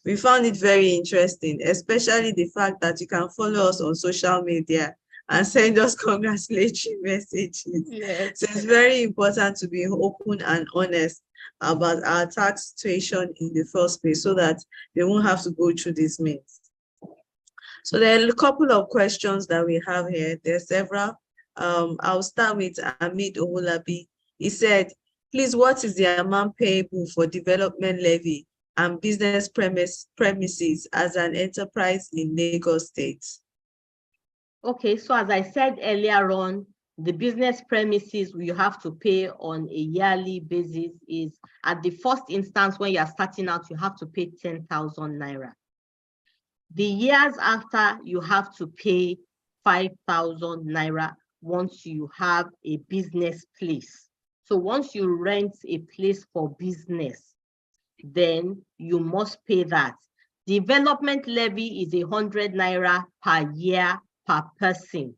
We found it very interesting, especially the fact that you can follow us on social media and send us congratulatory messages. Yes. So it's very important to be open and honest about our tax situation in the first place so that they won't have to go through this means. So there are a couple of questions that we have here. There are several. I'll start with Amit Owolabi. He said, please, what is the amount payable for development levy and business premises as an enterprise in Lagos State? Okay, so as I said earlier on, the business premises you have to pay on a yearly basis is, at the first instance, when you're starting out, you have to pay 10,000 naira. The years after, you have to pay 5,000 naira once you have a business place. So once you rent a place for business, then you must pay that. Development levy is 100 naira per year per person,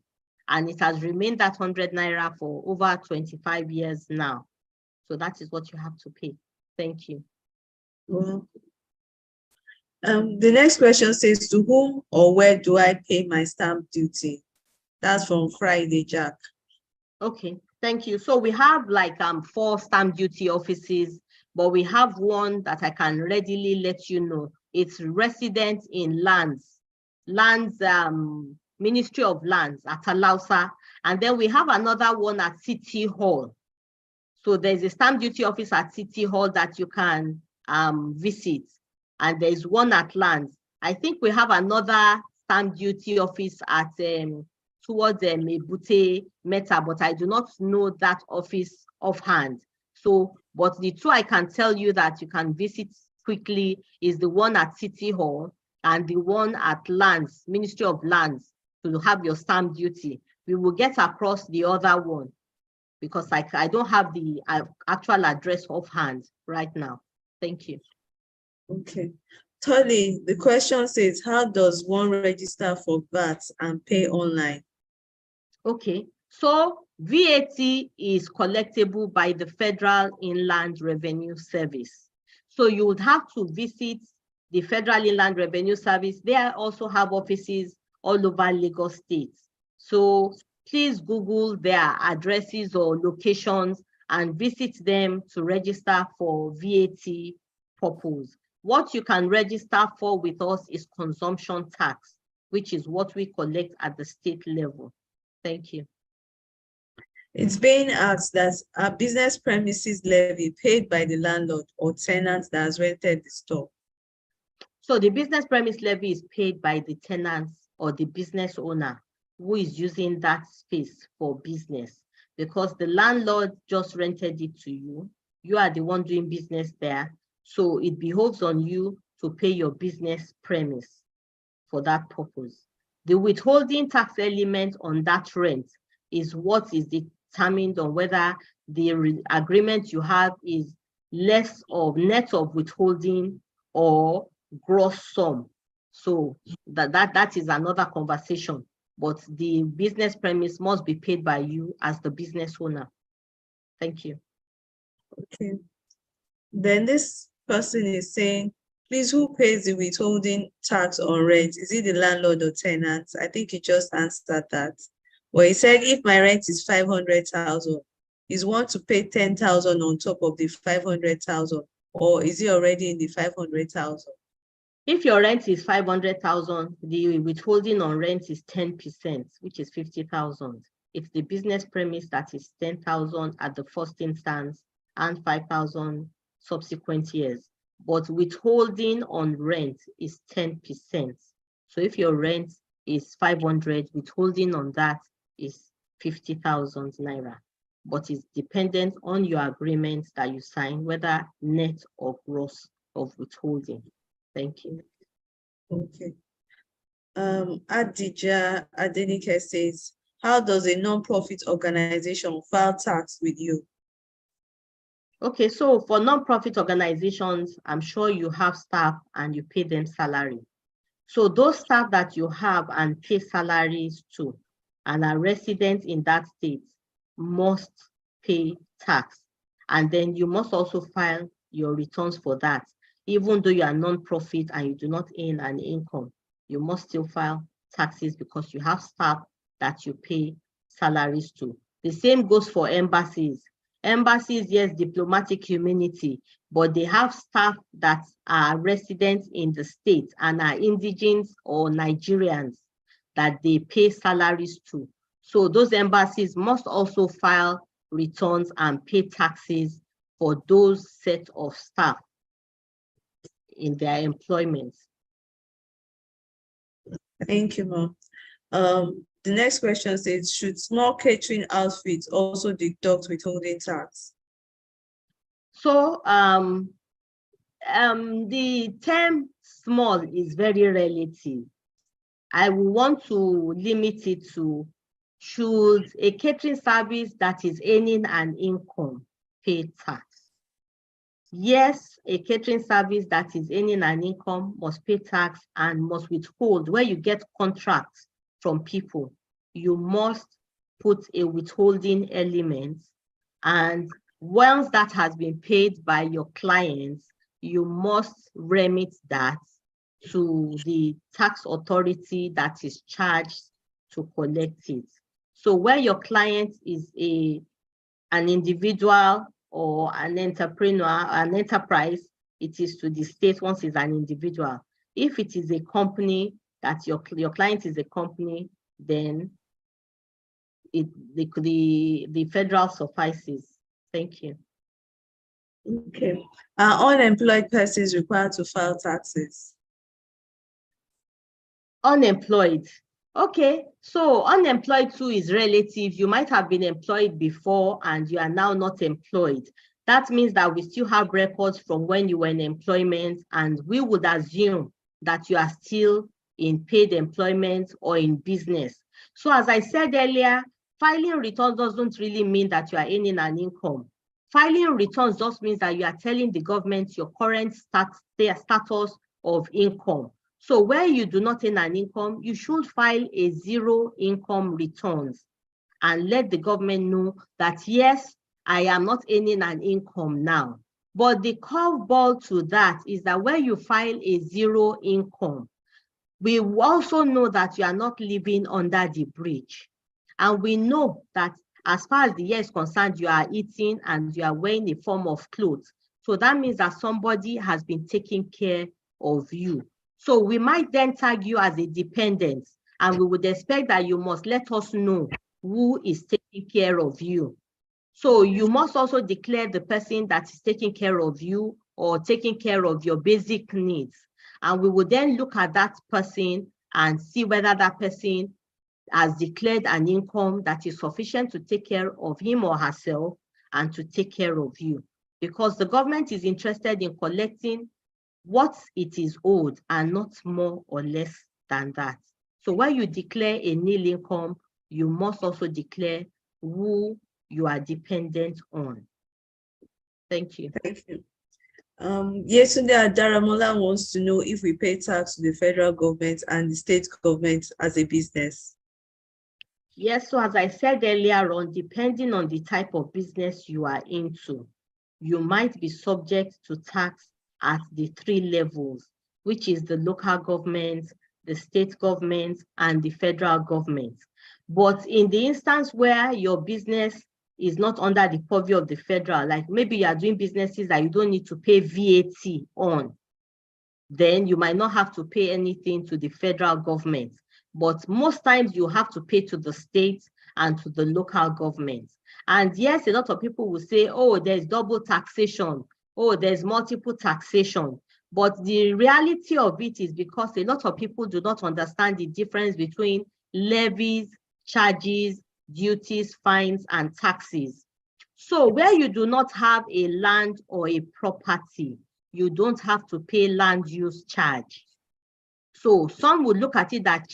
and it has remained that 100 naira for over 25 years now. So that is what you have to pay. Thank you. Well, the next question says, to whom or where do I pay my stamp duty? That's from Friday Jack. Okay, thank you. So we have like 4 stamp duty offices, but we have one that I can readily let you know. It's resident in lands, Ministry of Lands at Alausa. And then we have another one at City Hall. So there's a stamp duty office at City Hall that you can visit. And there's one at Lands. I think we have another stamp duty office at towards Mebute Meta, but I do not know that office offhand. So, but the 2 I can tell you that you can visit quickly is the one at City Hall and the one at Lands, Ministry of Lands, to have your stamp duty. We will get across the other one because I don't have the actual address offhand right now. Thank you. Okay. Thirdly, the question says, how does one register for VAT and pay online? Okay, so VAT is collectible by the Federal Inland Revenue Service. So you would have to visit the Federal Inland Revenue Service. They also have offices all over Lagos State. So please Google their addresses or locations and visit them to register for VAT purpose. What you can register for with us is consumption tax, which is what we collect at the state level. Thank you. It's being asked that a business premises levy paid by the landlord or tenant that has rented the store? So the business premise levy is paid by the tenants or the business owner who is using that space for business, because the landlord just rented it to you. You are the one doing business there. So it behoves on you to pay your business premise for that purpose. The withholding tax element on that rent is what is determined on whether the agreement you have is less of net of withholding or gross sum. So that is another conversation, but the business premise must be paid by you as the business owner. Thank you. Okay. Then this person is saying, please, who pays the withholding tax on rent? Is it the landlord or tenant? I think you just answered that. Well, he said, if my rent is 500,000, is one to pay 10,000 on top of the 500,000, or is he already in the 500,000? If your rent is 500,000, the withholding on rent is 10%, which is 50,000. It's the business premise that is 10,000 at the first instance and 5,000 subsequent years. But withholding on rent is 10%. So if your rent is 500, withholding on that is 50,000 naira. But it's dependent on your agreement that you sign, whether net or gross of withholding. Thank you. Okay. Adija Adenike says, how does a non-profit organization file tax with you? Okay, so for non-profit organizations, I'm sure you have staff and you pay them salary. So those staff that you have and pay salaries to and are residents in that state must pay tax. And then you must also file your returns for that. Even though you are non-profit and you do not earn an income, you must still file taxes because you have staff that you pay salaries to. The same goes for embassies. Embassies, yes, diplomatic immunity, but they have staff that are residents in the state and are indigents or Nigerians that they pay salaries to. So those embassies must also file returns and pay taxes for those set of staff in their employment. Thank you, ma'am. The next question says, should small catering outfits also deduct withholding tax? So the term small is very relative. I will want to limit it to, should a catering service that is earning an income pay tax? Yes, a catering service that is earning an income must pay tax and must withhold. Where you get contracts from people, you must put a withholding element. And once that has been paid by your clients, you must remit that to the tax authority that is charged to collect it. So where your client is an individual or an entrepreneur, an enterprise, it is to the state once it's an individual. If it is a company that your client is a company, then the federal suffices. Thank you. Okay. Are unemployed persons required to file taxes? Unemployed. Okay, so unemployed too is relative. You might have been employed before and you are now not employed. That means that we still have records from when you were in employment, and we would assume that you are still in paid employment or in business. So as I said earlier, filing returns doesn't really mean that you are earning an income. Filing returns just means that you are telling the government your current status of income. So where you do not earn an income, you should file a zero income returns and let the government know that, yes, I am not earning an income now. But the curveball to that is that when you file a zero income, we also know that you are not living under the bridge. And we know that as far as the year is concerned, you are eating and you are wearing a form of clothes. So that means that somebody has been taking care of you. So we might then tag you as a dependent, and we would expect that you must let us know who is taking care of you. So you must also declare the person that is taking care of you or taking care of your basic needs. And we will then look at that person and see whether that person has declared an income that is sufficient to take care of him or herself and to take care of you. Because the government is interested in collecting what it is owed and not more or less than that. So when you declare a nil income, you must also declare who you are dependent on. Thank you. Thank you. Yesterday, Daramola wants to know if we pay tax to the federal government and the state government as a business. Yes, so as I said earlier on, depending on the type of business you are into, you might be subject to tax at the 3 levels, which is the local government, the state government, and the federal government. But in the instance where your business is not under the purview of the federal, like maybe you are doing businesses that you don't need to pay VAT on, then you might not have to pay anything to the federal government. But most times you have to pay to the state and to the local government. And yes, a lot of people will say, oh, there's double taxation. Oh, there's multiple taxation. But the reality of it is because a lot of people do not understand the difference between levies, charges, duties, fines, and taxes. So where you do not have a land or a property, you don't have to pay land use charge. So some would look at it that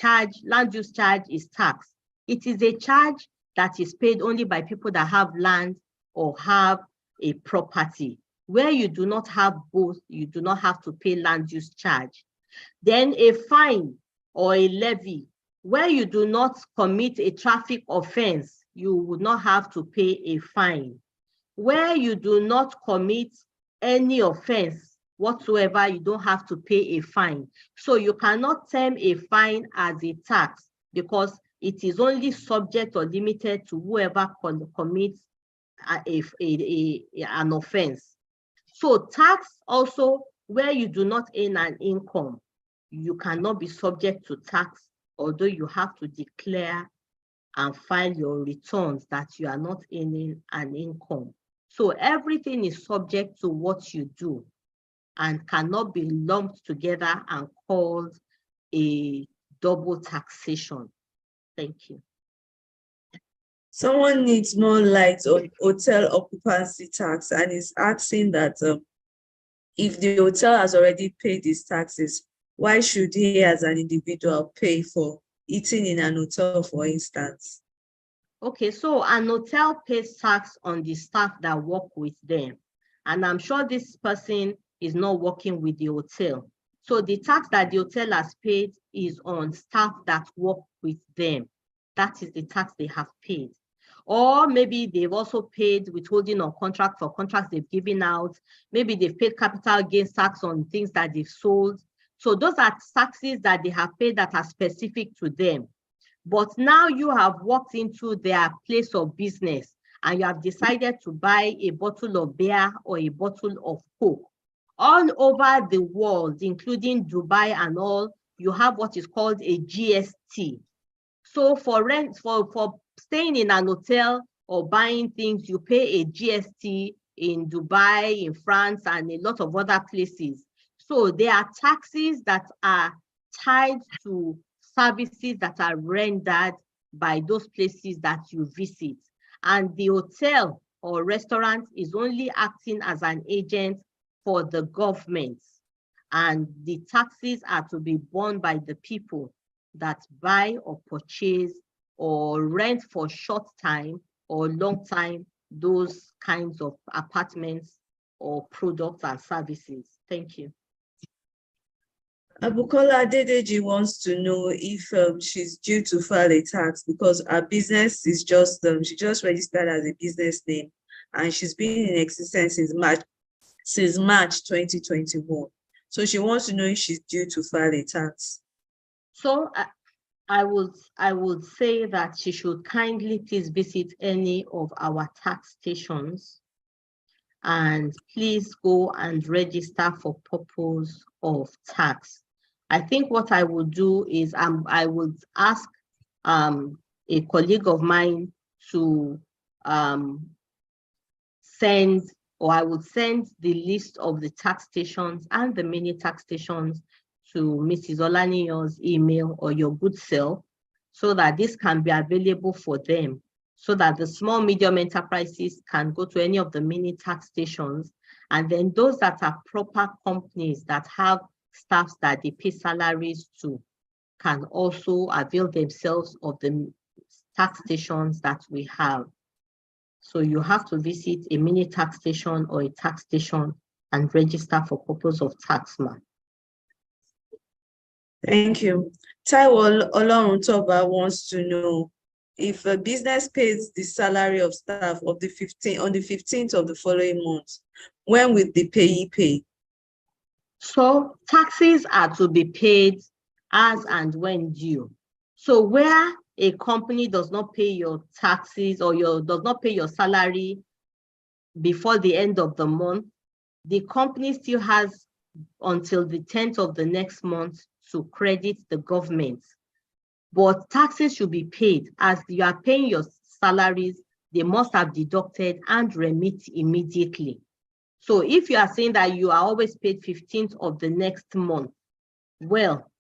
land use charge is tax. It is a charge that is paid only by people that have land or have a property. Where you do not have both, you do not have to pay land use charge. Then a fine or a levy, where you do not commit a traffic offense, you would not have to pay a fine. Where you do not commit any offense whatsoever, you don't have to pay a fine. So you cannot term a fine as a tax because it is only subject or limited to whoever commits an offense. So tax also, where you do not earn an income, you cannot be subject to tax, although you have to declare and file your returns that you are not earning an income. So everything is subject to what you do and cannot be lumped together and called a double taxation. Thank you. Someone needs more light on hotel occupancy tax and is asking that if the hotel has already paid its taxes, why should he as an individual pay for eating in an hotel, for instance? Okay, so an hotel pays tax on the staff that work with them. And I'm sure this person is not working with the hotel. So the tax that the hotel has paid is on staff that work with them. That is the tax they have paid. Or maybe they've also paid withholding on contract for contracts they've given out. Maybe they've paid capital gains tax on things that they've sold. So those are taxes that they have paid that are specific to them. But now you have walked into their place of business and you have decided to buy a bottle of beer or a bottle of Coke. All over the world, including Dubai and all, you have what is called a GST. So for rent, for staying in an hotel or buying things, you pay a GST in Dubai, in France, and a lot of other places. So there are taxes that are tied to services that are rendered by those places that you visit. And the hotel or restaurant is only acting as an agent for the government. And the taxes are to be borne by the people that buy or purchase or rent for short time or long time those kinds of apartments or products and services. Thank you. Abukola Adedeji wants to know if she's due to file a tax because her business is just, she just registered as a business name and she's been in existence since March 2021. So she wants to know if she's due to file a tax. So I would say that she should kindly please visit any of our tax stations and please go and register for purpose of tax. I think what I would do is I would ask a colleague of mine to send or I would send the list of the tax stations and the mini tax stations to Mrs. Olaniyo's email or your good self, so that this can be available for them, so that the small, medium enterprises can go to any of the mini tax stations. And then those that are proper companies that have staffs that they pay salaries to can also avail themselves of the tax stations that we have. So you have to visit a mini tax station or a tax station and register for purpose of tax man. Thank you. Taiwo Oloruntoba wants to know if a business pays the salary of staff of the 15th of the following month, when will the payee pay? So taxes are to be paid as and when due. So where a company does not pay your taxes or does not pay your salary before the end of the month, the company still has until the 10th of the next month to credit the government. But taxes should be paid as you are paying your salaries. They must have deducted and remit immediately. So if you are saying that you are always paid 15th of the next month, well,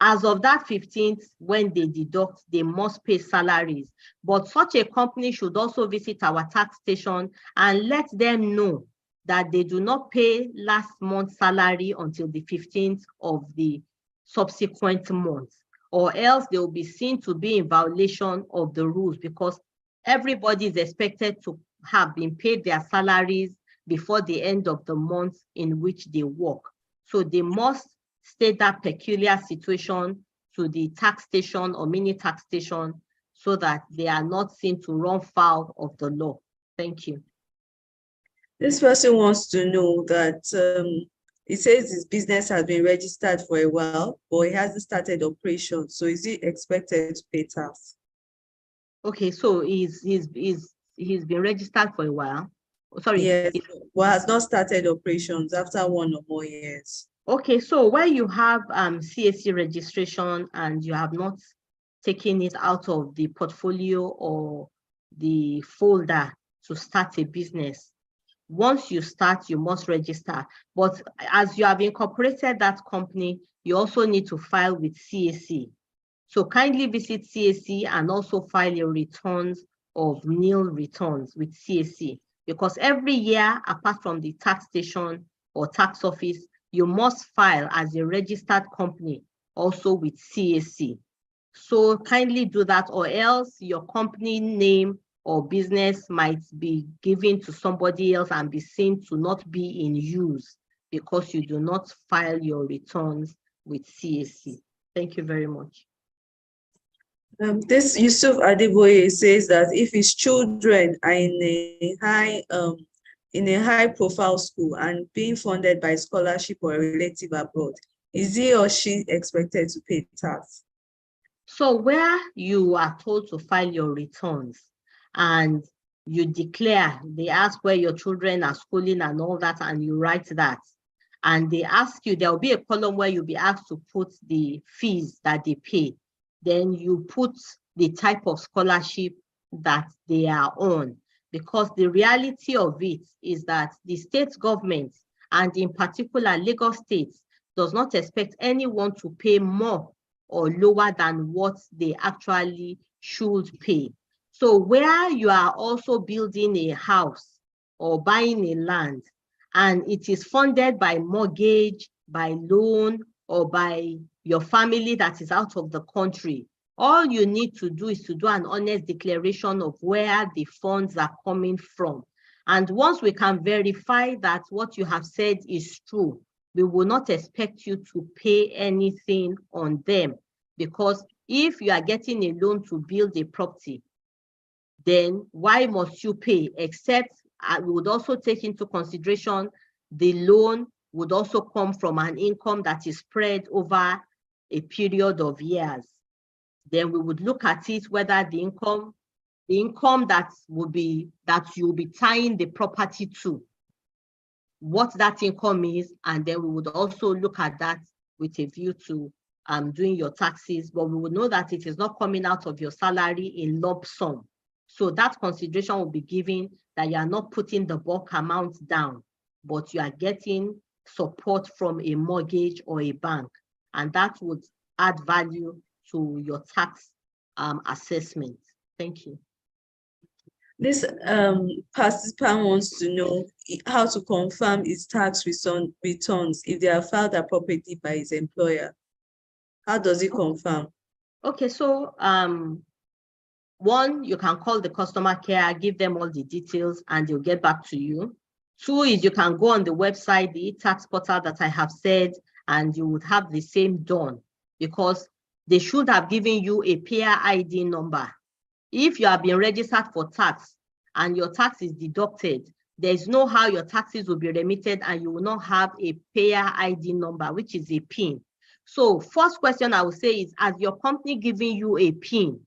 as of that 15th, when they deduct, they must pay salaries. But such a company should also visit our tax station and let them know that they do not pay last month's salary until the 15th of the subsequent month, or else they will be seen to be in violation of the rules, because everybody is expected to have been paid their salaries before the end of the month in which they work. So they must state that peculiar situation to the tax station or mini tax station so that they are not seen to run foul of the law. Thank you. This person wants to know that it says his business has been registered for a while, but he hasn't started operation. So is he expected to pay tax? Okay, so he's been registered for a while. Sorry. Yes, but has not started operations after 1 or more years. Okay, so where you have CAC registration and you have not taken it out of the portfolio or the folder to start a business, once you start, you must register. But as you have incorporated that company, you also need to file with CAC. So kindly visit CAC and also file your returns of nil returns with CAC, because every year, apart from the tax station or tax office, you must file as a registered company also with CAC. So kindly do that, or else your company name or business might be given to somebody else and be seen to not be in use because you do not file your returns with CAC. Thank you very much. This Yusuf Adeboye says that if his children are in a high profile school and being funded by scholarship or a relative abroad, is he or she expected to pay tax? So where you are told to file your returns and you declare, they ask where your children are schooling and all that, and you write that, and they ask you, there will be a column where you'll be asked to put the fees that they pay. Then you put the type of scholarship that they are on, because the reality of it is that the state government, and in particular Lagos State, does not expect anyone to pay more or lower than what they actually should pay. So where you are also building a house or buying a land, and it is funded by mortgage, by loan, or by your family that is out of the country, all you need to do is to do an honest declaration of where the funds are coming from. And once we can verify that what you have said is true, we will not expect you to pay anything on them. Because if you are getting a loan to build a property, then why must you pay? Except we would also take into consideration the loan would also come from an income that is spread over a period of years. Then we would look at it whether the income that you'll be tying the property to, what that income is, and then we would also look at that with a view to doing your taxes, but we would know that it is not coming out of your salary in lump sum. So that consideration will be given that you are not putting the bulk amount down, but you are getting support from a mortgage or a bank. And that would add value to your tax assessment. Thank you. This participant wants to know how to confirm his tax returns if they are filed appropriately by his employer. How does he confirm? Okay, so one, you can call the customer care, give them all the details, and they'll get back to you. Two is you can go on the website, the tax portal that I have said, and you would have the same done, because they should have given you a payer ID number. If you have been registered for tax and your tax is deducted, there's no how your taxes will be remitted and you will not have a payer ID number, which is a PIN. So first question I would say is, has your company giving you a PIN?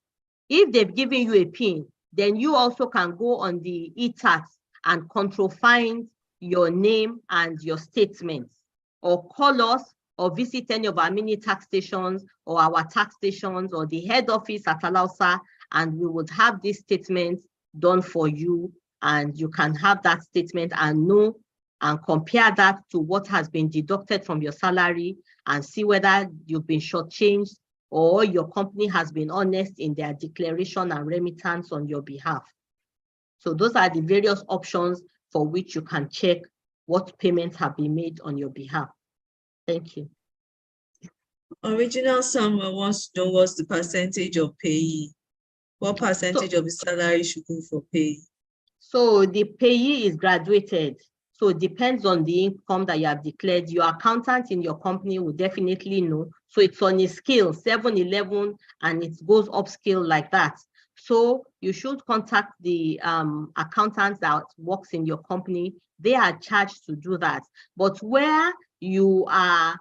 If they've given you a PIN, then you also can go on the e-tax and control find your name and your statements, or call us or visit any of our mini tax stations or our tax stations or the head office at Alausa, and we would have this statement done for you, and you can have that statement and know and compare that to what has been deducted from your salary and see whether you've been shortchanged or your company has been honest in their declaration and remittance on your behalf. So those are the various options for which you can check what payments have been made on your behalf. Thank you. Original Samuel wants to know what's the percentage of payee. What percentage of his salary should go for payee? So the payee is graduated. So it depends on the income that you have declared. Your accountant in your company will definitely know. So it's on a scale, 7-11, and it goes up scale like that. So you should contact the accountant that works in your company. They are charged to do that. But where you are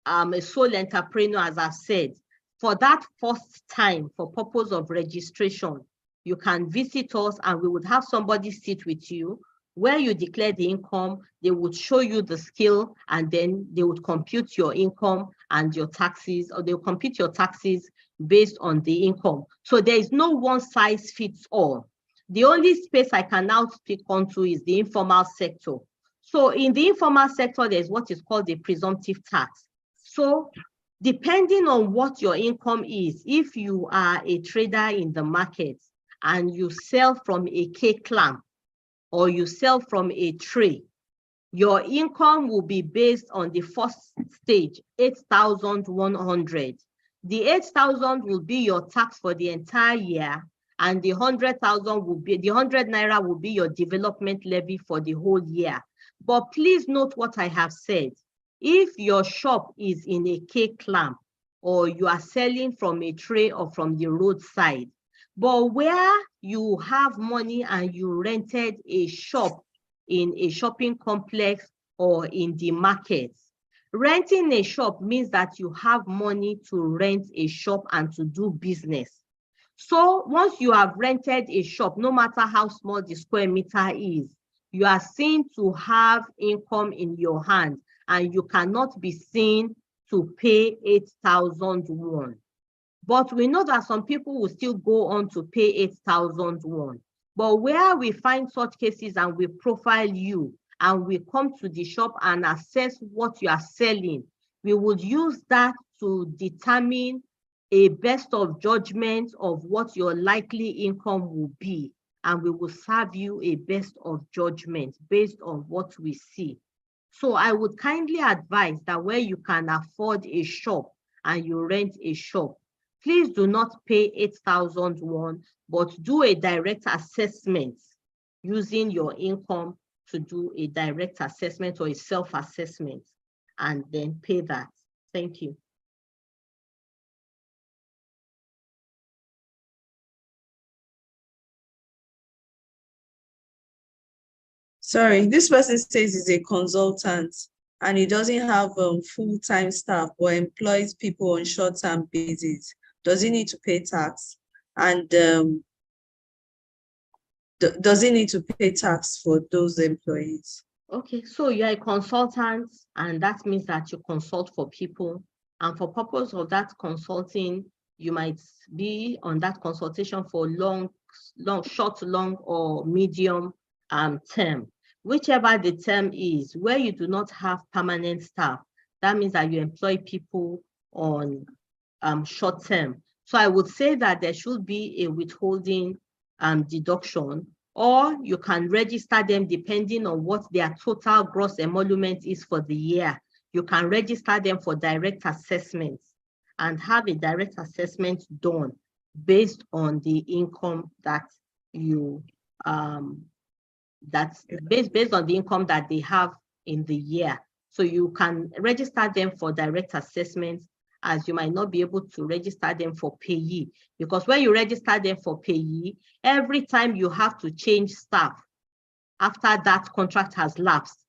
a sole entrepreneur, as I've said, for that first time, for purpose of registration, you can visit us and we would have somebody sit with you. Where you declare the income, they would show you the scale, and then they would compute your income and your taxes, or they'll compute your taxes based on the income. So there is no one size fits all. The only space I can now speak onto is the informal sector. So in the informal sector, there's what is called the presumptive tax. So depending on what your income is, if you are a trader in the market and you sell from a cake lamp or you sell from a tray, your income will be based on the first stage, 8,100. The 8,000 will be your tax for the entire year, and the 100,000 will be, the 100 naira will be your development levy for the whole year. But please note what I have said. If your shop is in a cake lamp, or you are selling from a tray or from the roadside, but where you have money and you rented a shop in a shopping complex or in the market, renting a shop means that you have money to rent a shop and to do business. So once you have rented a shop, no matter how small the square meter is, you are seen to have income in your hand, and you cannot be seen to pay 8,001. But we know that some people will still go on to pay 8,001. But where we find such cases and we profile you and we come to the shop and assess what you are selling, we would use that to determine a best of judgment of what your likely income will be. And we will serve you a best of judgment based on what we see. So I would kindly advise that where you can afford a shop and you rent a shop, please do not pay 8,001, but do a direct assessment using your income to do a direct assessment or a self-assessment, and then pay that. Thank you. Sorry, this person says he's a consultant and he doesn't have full-time staff or employs people on short-term basis. Does he need to pay tax? And does he need to pay tax for those employees? Okay, so you're a consultant, and that means that you consult for people. And for purpose of that consulting, you might be on that consultation for long short, long, or medium term. Whichever the term is, where you do not have permanent staff, that means that you employ people on short term. So I would say that there should be a withholding deduction, or you can register them depending on what their total gross emolument is for the year. You can register them for direct assessments and have a direct assessment done based on the income that you based on the income that they have in the year. So you can register them for direct assessments, as you might not be able to register them for payee, because when you register them for payee, every time you have to change staff after that contract has lapsed,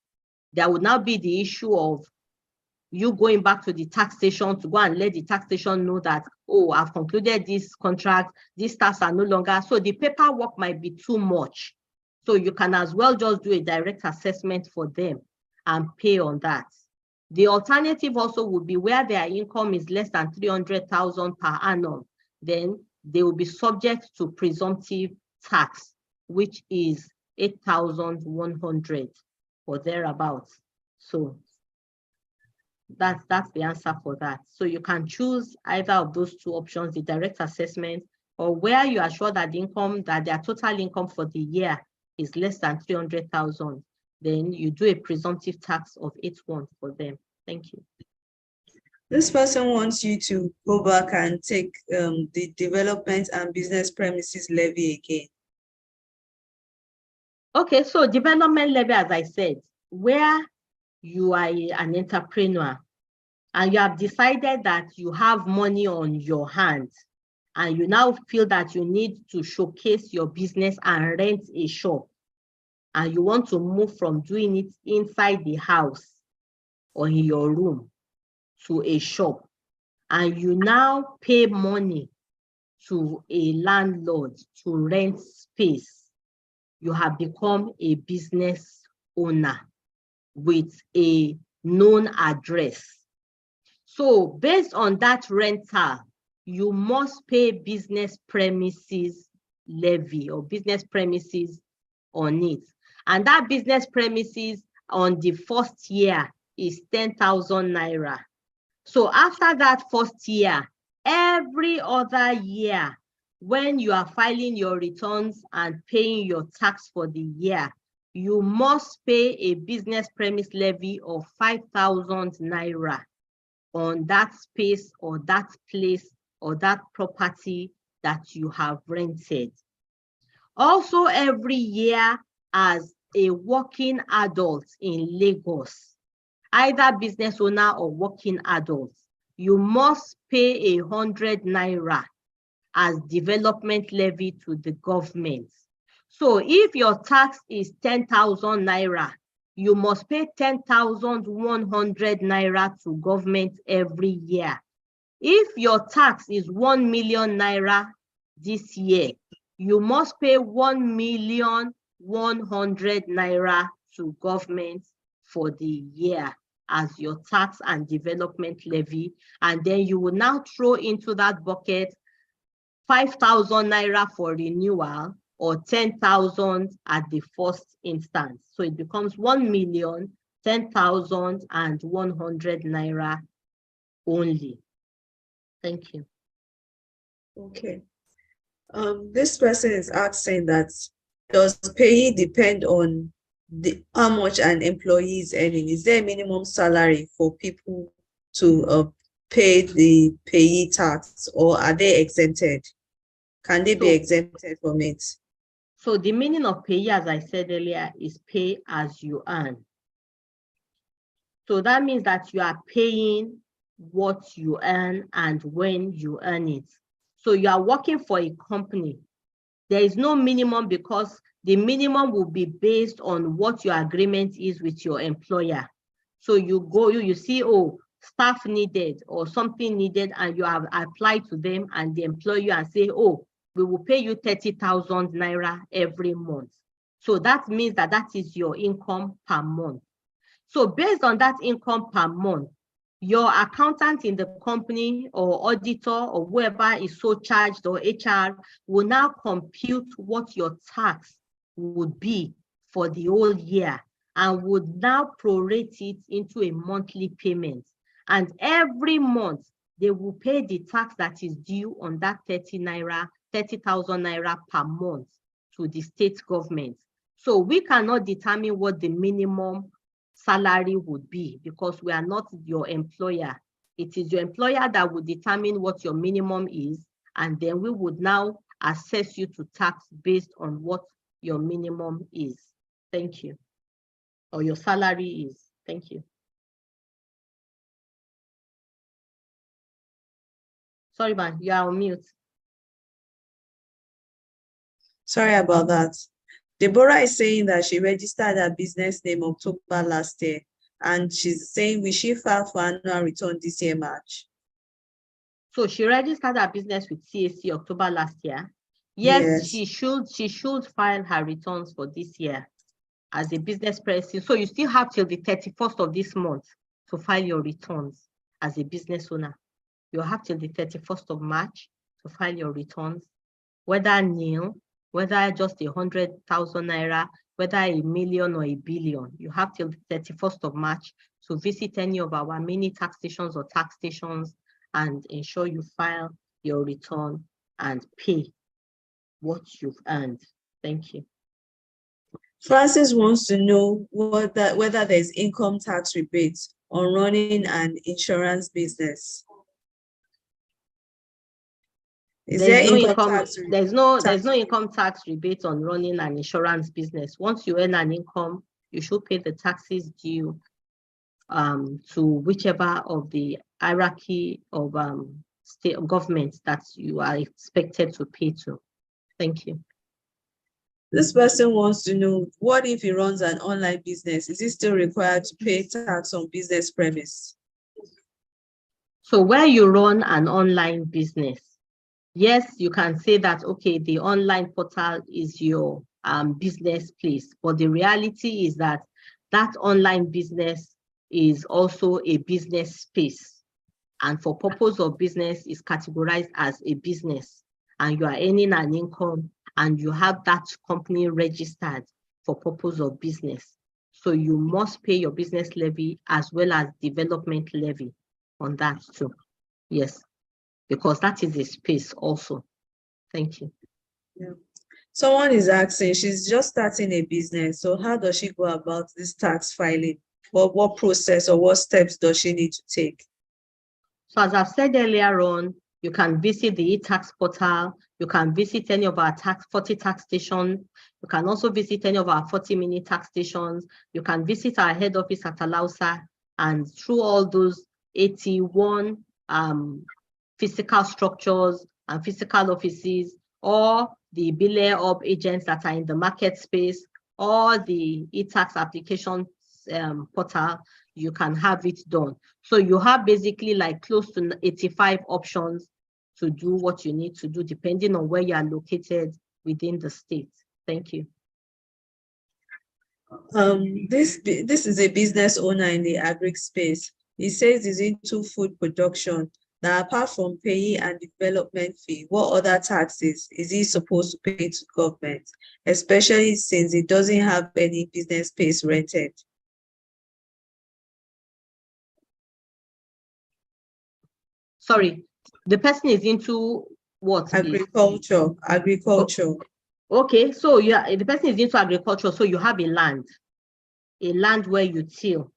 there would now be the issue of you going back to the taxation to go and let the taxation know that, oh, I've concluded this contract, these staffs are no longer, so the paperwork might be too much. So you can as well just do a direct assessment for them and pay on that. The alternative also would be where their income is less than 300,000 per annum, then they will be subject to presumptive tax, which is 8,100 or thereabouts. So that's the answer for that. So you can choose either of those two options, the direct assessment, or where you are sure that the income, that their total income for the year is less than 300,000, then you do a presumptive tax of 8,100 for them. Thank you. This person wants you to go back and take the development and business premises levy again. Okay, so development levy, as I said, where you are an entrepreneur and you have decided that you have money on your hands and you now feel that you need to showcase your business and rent a shop, and you want to move from doing it inside the house or in your room to a shop, and you now pay money to a landlord to rent space, you have become a business owner with a known address. So based on that rental, you must pay business premises levy or business premises on it. And that business premises on the first year is 10,000 naira. So after that first year, every other year, when you are filing your returns and paying your tax for the year, you must pay a business premise levy of 5,000 naira on that space or that place or that property that you have rented. Also, every year as a working adult in Lagos, either business owner or working adult, you must pay 100 naira as development levy to the government. So if your tax is 10,000 naira, you must pay 10,100 naira to government every year. If your tax is 1 million naira this year, you must pay 1,100,000 naira to government for the year as your tax and development levy. And then you will now throw into that bucket 5,000 naira for renewal or 10,000 at the first instance. So it becomes 1,10,100 naira only. Thank you. Okay. This person is asking that, does payee depend on how much an employee is earning? Is there a minimum salary for people to pay the payee tax, or are they exempted? Can they be exempted from it? So the meaning of payee, as I said earlier, is pay as you earn. So that means that you are paying what you earn and when you earn it. So you are working for a company. There is no minimum, because the minimum will be based on what your agreement is with your employer. So you go, you see, oh, staff needed or something needed, and you have applied to them and they employ you and say, oh, we will pay you 30,000 naira every month. So that means that is your income per month. So based on that income per month, your accountant in the company or auditor or whoever is so charged or HR will now compute what your tax would be for the whole year and would now prorate it into a monthly payment. And every month, they will pay the tax that is due on that 30,000 naira per month to the state government. So we cannot determine what the minimum salary would be because we are not your employer. It is your employer that would determine what your minimum is, and then we would now assess you to tax based on what your minimum is. Thank you. Or your salary is. Thank you. Sorry, man, you are on mute. Sorry about that. Deborah is saying that she registered her business name October last year, and she's saying, will she file for annual return this year, March? So she registered her business with CAC October last year. Yes, she should file her returns for this year as a business person. So you still have till the 31st of this month to file your returns as a business owner. You have till the 31st of March to file your returns, whether nil, whether just 100,000 naira, whether 1 million or 1 billion. You have till the 31st of March to visit any of our mini tax stations or tax stations and ensure you file your return and pay what you've earned. Thank you. Francis wants to know whether there's income tax rebates on running an insurance business. There's no income tax rebate on running an insurance business. Once you earn an income, you should pay the taxes due to whichever of the hierarchy of state government that you are expected to pay to. Thank you. This person wants to know, what if he runs an online business? Is he still required to pay tax on business premise? So where you run an online business, yes, you can say that, okay, the online portal is your business place, but the reality is that that online business is also a business space, and for purpose of business is categorized as a business, and you are earning an income, and you have that company registered for purpose of business. So you must pay your business levy as well as development levy on that too. Yes, because that is a space also. Thank you. Yeah. Someone is asking, she's just starting a business, so how does she go about this tax filing? What process or what steps does she need to take? So as I've said earlier on, you can visit the e-tax portal. You can visit any of our 40 tax stations. You can also visit any of our 40 mini tax stations. You can visit our head office at Alausa, and through all those 81 physical structures and physical offices, or the Bile Hub agents that are in the market space, or the e-tax application portal, you can have it done. So you have basically like close to 85 options to do what you need to do, depending on where you are located within the state. Thank you. This is a business owner in the agri space. He says he's into food production. Now, apart from paying and development fee, what other taxes is he supposed to pay to government, especially since he doesn't have any business space rented? Sorry, the person is into what? Agriculture. Okay, so the person is into agriculture, so you have a land where you till,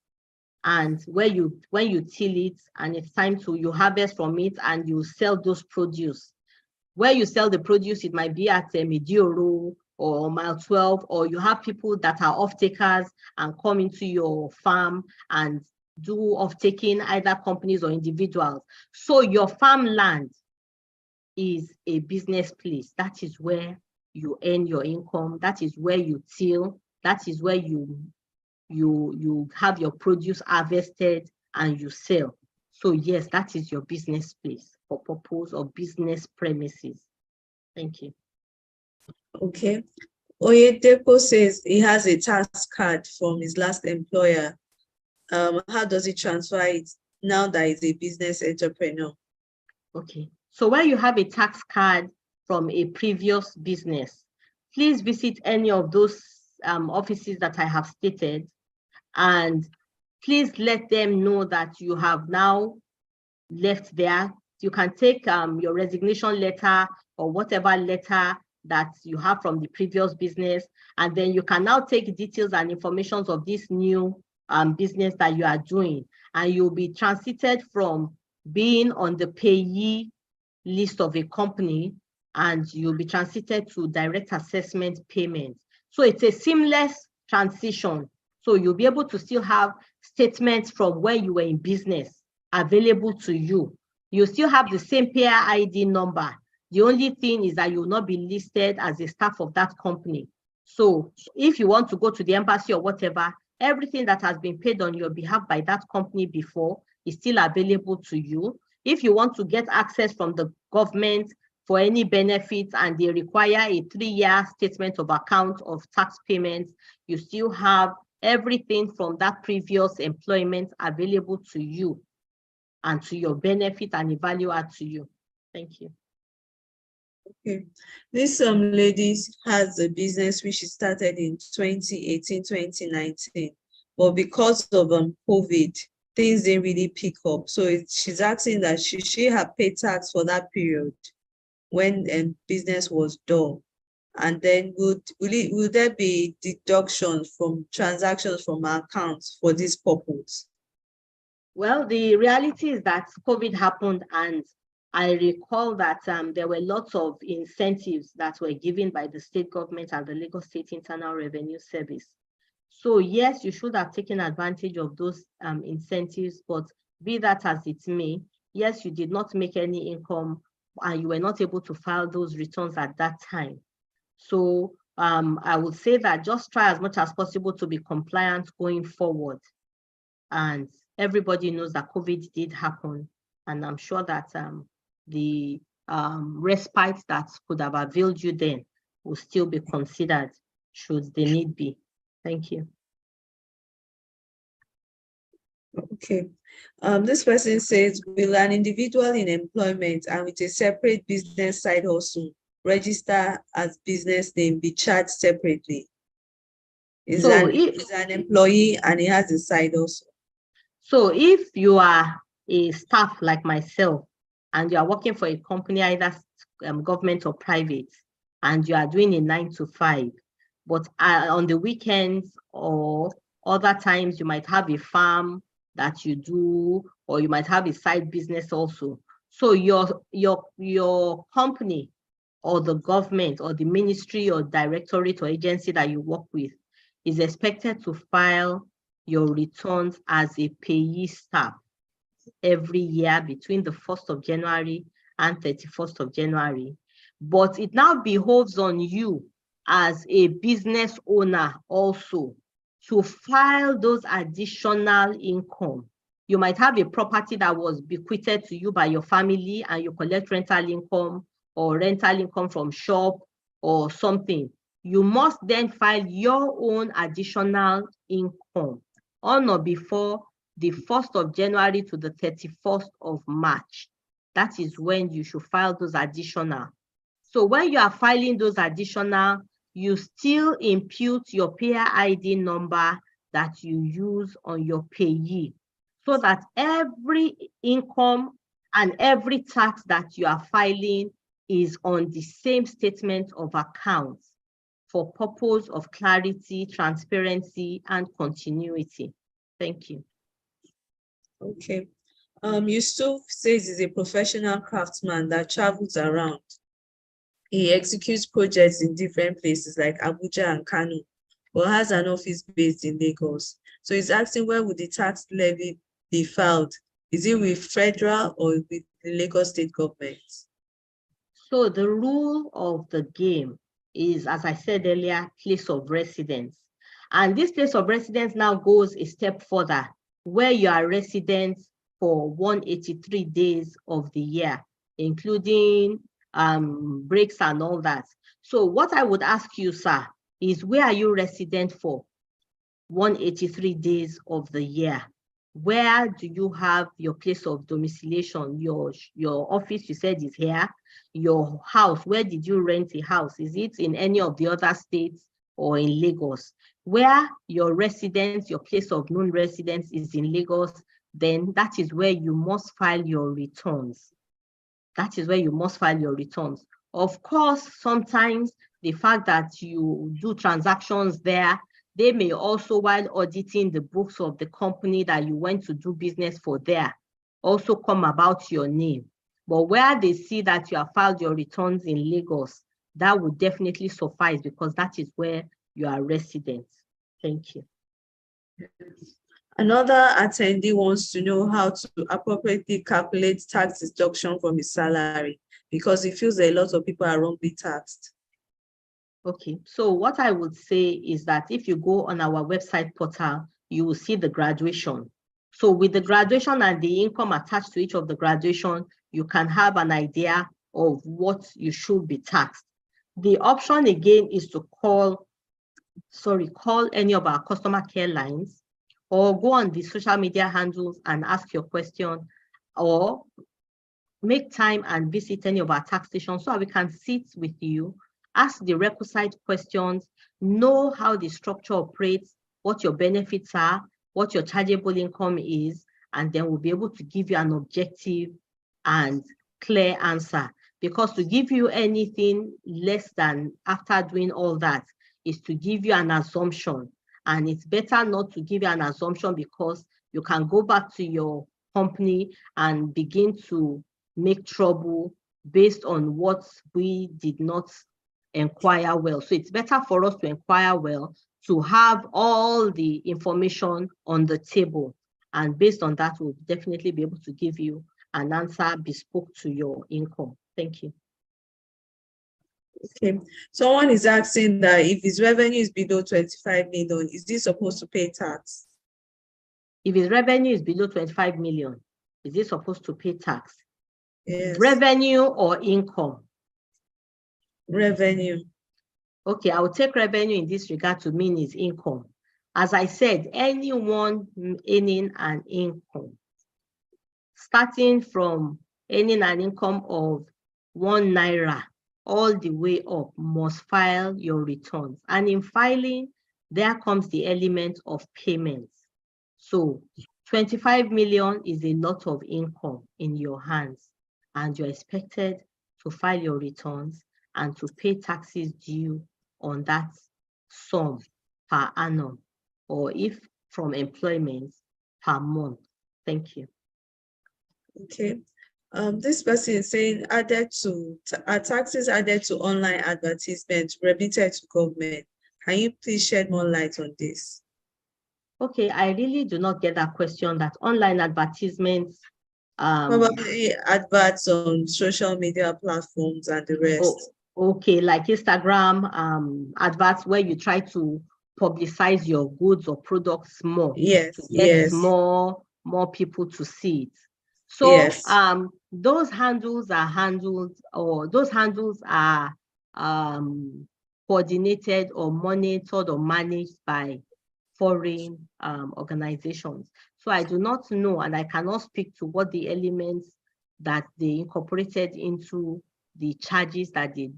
and when you till it and it's time to you harvest from it and you sell those produce. Where you sell the produce, it might be at Medioro or Mile 12, or you have people that are off-takers and come into your farm and do off-taking, either companies or individuals. So your farmland is a business place. That is where you earn your income. That is where you till. That is where you have your produce harvested and you sell. So yes, that is your business place for purpose of business premises. Thank you. Okay. Oyedepo says he has a tax card from his last employer. How does he transfer it now that is a business entrepreneur. Okay. So when you have a tax card from a previous business, please visit any of those offices that I have stated, and please let them know that you have now left there. You can take your resignation letter or whatever letter that you have from the previous business, and then you can now take details and information of this new business that you are doing, and you'll be transited from being on the payee list of a company, and you'll be transited to direct assessment payment. So it's a seamless transition. So you'll be able to still have statements from where you were in business available to you. You still have the same payer ID number. The only thing is that you will not be listed as a staff of that company. So if you want to go to the embassy or whatever, everything that has been paid on your behalf by that company before is still available to you. If you want to get access from the government for any benefits and they require a 3-year statement of account of tax payments, you still have everything from that previous employment available to you and to your benefit and a value add to you. Thank you. Okay. This lady has a business which she started in 2018, 2019. But because of COVID, things didn't really pick up. So she's asking that she have paid tax for that period when business was dull. And then will there be deductions from transactions from our accounts for this purpose? Well, the reality is that COVID happened, and I recall that there were lots of incentives that were given by the state government and the Lagos State Internal Revenue Service. So yes, you should have taken advantage of those incentives, but be that as it may, yes, you did not make any income and you were not able to file those returns at that time. So I would say that just try as much as possible to be compliant going forward. And everybody knows that COVID did happen, and I'm sure that the respite that could have availed you then will still be considered should the need be. Thank you. Okay. This person says, will an individual in employment and with a separate business side also register as business name be charged separately? Is an employee and he has a side also. So if you are a staff like myself and you are working for a company, either government or private, and you are doing a 9 to 5, but on the weekends or other times you might have a farm that you do, or you might have a side business also. So your company or the government or the ministry or directorate or agency that you work with is expected to file your returns as a payee staff every year between the 1st of January and 31st of January. But it now behoves on you as a business owner also to file those additional income. You might have a property that was bequeathed to you by your family and you collect rental income or rental income from shop or something. You must then file your own additional income on or before the 1st of January to the 31st of March. That is when you should file those additional. So when you are filing those additional, you still impute your payer ID number that you use on your payee, so that every income and every tax that you are filing is on the same statement of accounts for purpose of clarity, transparency, and continuity. Thank you. Okay. Yusuf says he's a professional craftsman that travels around. He executes projects in different places like Abuja and Kano, but has an office based in Lagos. So he's asking, where would the tax levy be filed? Is it with federal or with the Lagos state government? So the rule of the game is, as I said earlier, place of residence. And this place of residence now goes a step further, where you are resident for 183 days of the year, including breaks and all that. So what I would ask you, sir, is where are you resident for 183 days of the year? where do you have your place of domiciliation? Your office, you said, is here. Your house, where did you rent a house? Is it in any of the other states or in Lagos? Where your residence, your place of known residence is in Lagos, then that is where you must file your returns. That is where you must file your returns. Of course, sometimes the fact that you do transactions there, they may also, while auditing the books of the company that you went to do business for there, also come about your name. But where they see that you have filed your returns in Lagos, that would definitely suffice because that is where you are resident. Thank you. Another attendee wants to know how to appropriately calculate tax deduction from his salary because he feels that a lot of people are wrongly taxed. Okay, so what I would say is that if you go on our website portal, you will see the graduation. So with the graduation and the income attached to each of the graduation, you can have an idea of what you should be taxed. The option again is to call any of our customer care lines or go on the social media handles and ask your question, or make time and visit any of our tax stations so we can sit with you, ask the requisite questions, know how the structure operates, what your benefits are, what your chargeable income is, and then we'll be able to give you an objective and clear answer. Because to give you anything less than after doing all that is to give you an assumption. And it's better not to give you an assumption because you can go back to your company and begin to make trouble based on what we did not inquire well. So it's better for us to inquire well, to have all the information on the table. And based on that, we'll definitely be able to give you an answer bespoke to your income. Thank you. Okay, someone is asking that if his revenue is below 25 million, is he supposed to pay tax? If his revenue is below 25 million, is he supposed to pay tax? Yes. Revenue or income? Revenue. Okay, I will take revenue in this regard to mean his income. As I said, anyone earning an income, starting from earning an income of 1 naira all the way up, must file your returns. And in filing, there comes the element of payments. So 25 million is a lot of income in your hands, and you're expected to file your returns and to pay taxes due on that sum per annum, or if from employment, per month. Thank you. Okay. This person is saying taxes added to online advertisements remitted to government. Can you please shed more light on this? Okay, I really do not get that question, that online advertisements. Probably adverts on social media platforms and the rest. Okay, like Instagram adverts where you try to publicize your goods or products more. Yes, to get yes. more people to see it. So yes. Those handles are coordinated or monitored or managed by foreign organizations. So I do not know, and I cannot speak to what the elements that they incorporated into the charges that they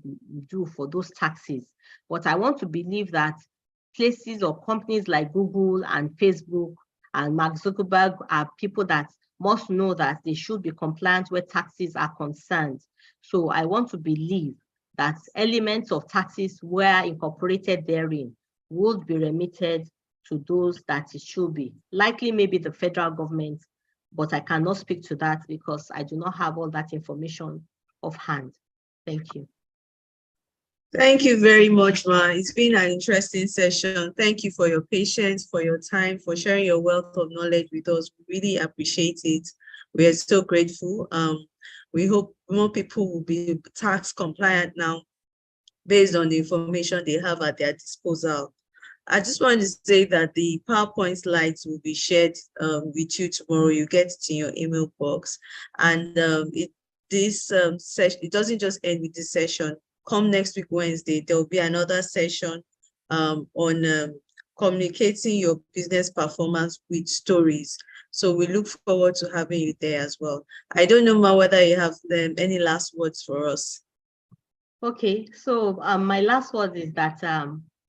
do for those taxes. But I want to believe that places or companies like Google and Facebook and Mark Zuckerberg are people that must know that they should be compliant where taxes are concerned. So I want to believe that elements of taxes were incorporated therein would be remitted to those that it should be. Likely maybe the federal government, but I cannot speak to that because I do not have all that information offhand. Thank you. Thank you very much, Ma. It's been an interesting session. Thank you for your patience, for your time, for sharing your wealth of knowledge with us. We really appreciate it. We are so grateful. We hope more people will be tax compliant now based on the information they have at their disposal. I just wanted to say that the PowerPoint slides will be shared with you tomorrow. You get it in your email box. And session, it doesn't just end with this session. Come next week, Wednesday, there will be another session on communicating your business performance with stories. So we look forward to having you there as well. I don't know, Ma, whether you have any last words for us. Okay, so my last word is that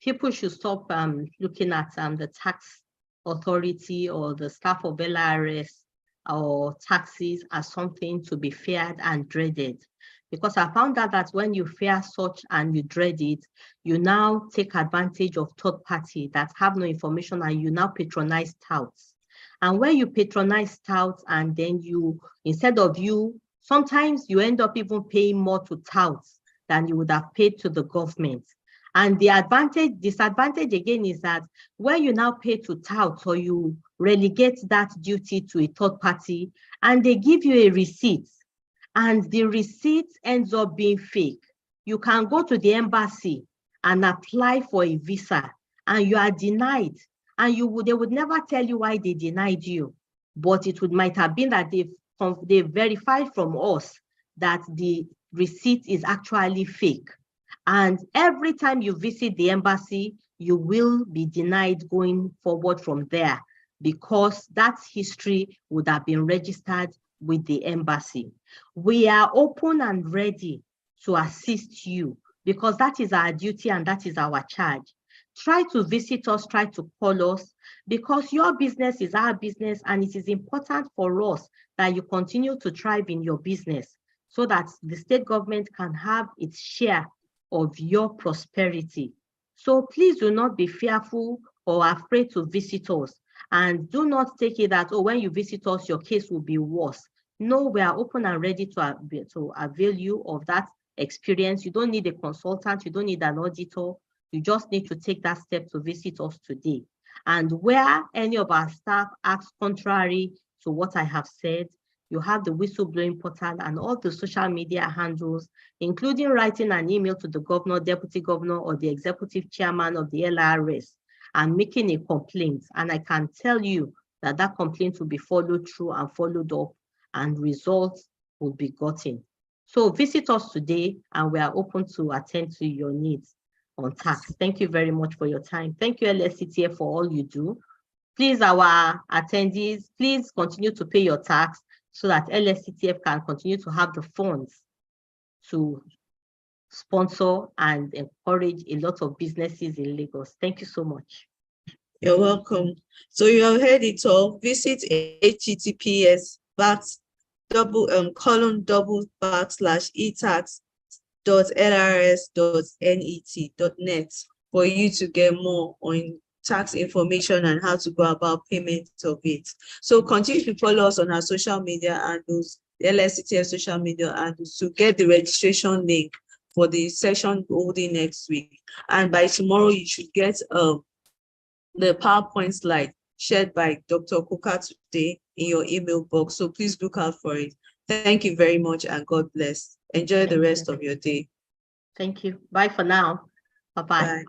people should stop looking at the tax authority or the staff of LIRS or taxes as something to be feared and dreaded. Because I found out that when you fear such and you dread it, you now take advantage of third party that have no information and you now patronize touts. And when you patronize touts and then you, instead of you, sometimes you end up even paying more to touts than you would have paid to the government. And the disadvantage again is that when you now pay to tout or you relegate that duty to a third party and they give you a receipt and the receipt ends up being fake, you can go to the embassy and apply for a visa and you are denied, and they would never tell you why they denied you, but might have been that they verified from us that the receipt is actually fake. And every time you visit the embassy, you will be denied going forward from there because that history would have been registered with the embassy. We are open and ready to assist you because that is our duty and that is our charge. Try to visit us, try to call us, because your business is our business and it is important for us that you continue to thrive in your business so that the state government can have its share of your prosperity. So please do not be fearful or afraid to visit us. And do not take it that, when you visit us, your case will be worse. No, we are open and ready to avail you of that experience. You don't need a consultant. You don't need an auditor. You just need to take that step to visit us today. And where any of our staff acts contrary to what I have said, you have the whistleblowing portal and all the social media handles, including writing an email to the governor, deputy governor, or the executive chairman of the LIRS and making a complaint. And I can tell you that that complaint will be followed through and followed up and results will be gotten. So visit us today and we are open to attend to your needs on tax. Thank you very much for your time. Thank you, LSCTF, for all you do. Please, our attendees, please continue to pay your tax so that LSCTF can continue to have the funds to sponsor and encourage a lot of businesses in Lagos. Thank you so much. You're welcome. So you have heard it all. Visit https://etax.lrs.net for you to get more on tax information and how to go about payment of it. So continue to follow us on our social media handles, the LSCTF social media handles, to get the registration link for the session holding next week. And by tomorrow, you should get the PowerPoint slide shared by Dr. Coker today in your email box. So please look out for it. Thank you very much and God bless. Enjoy the rest of your day. Thank you. Bye for now. Bye-bye. Bye.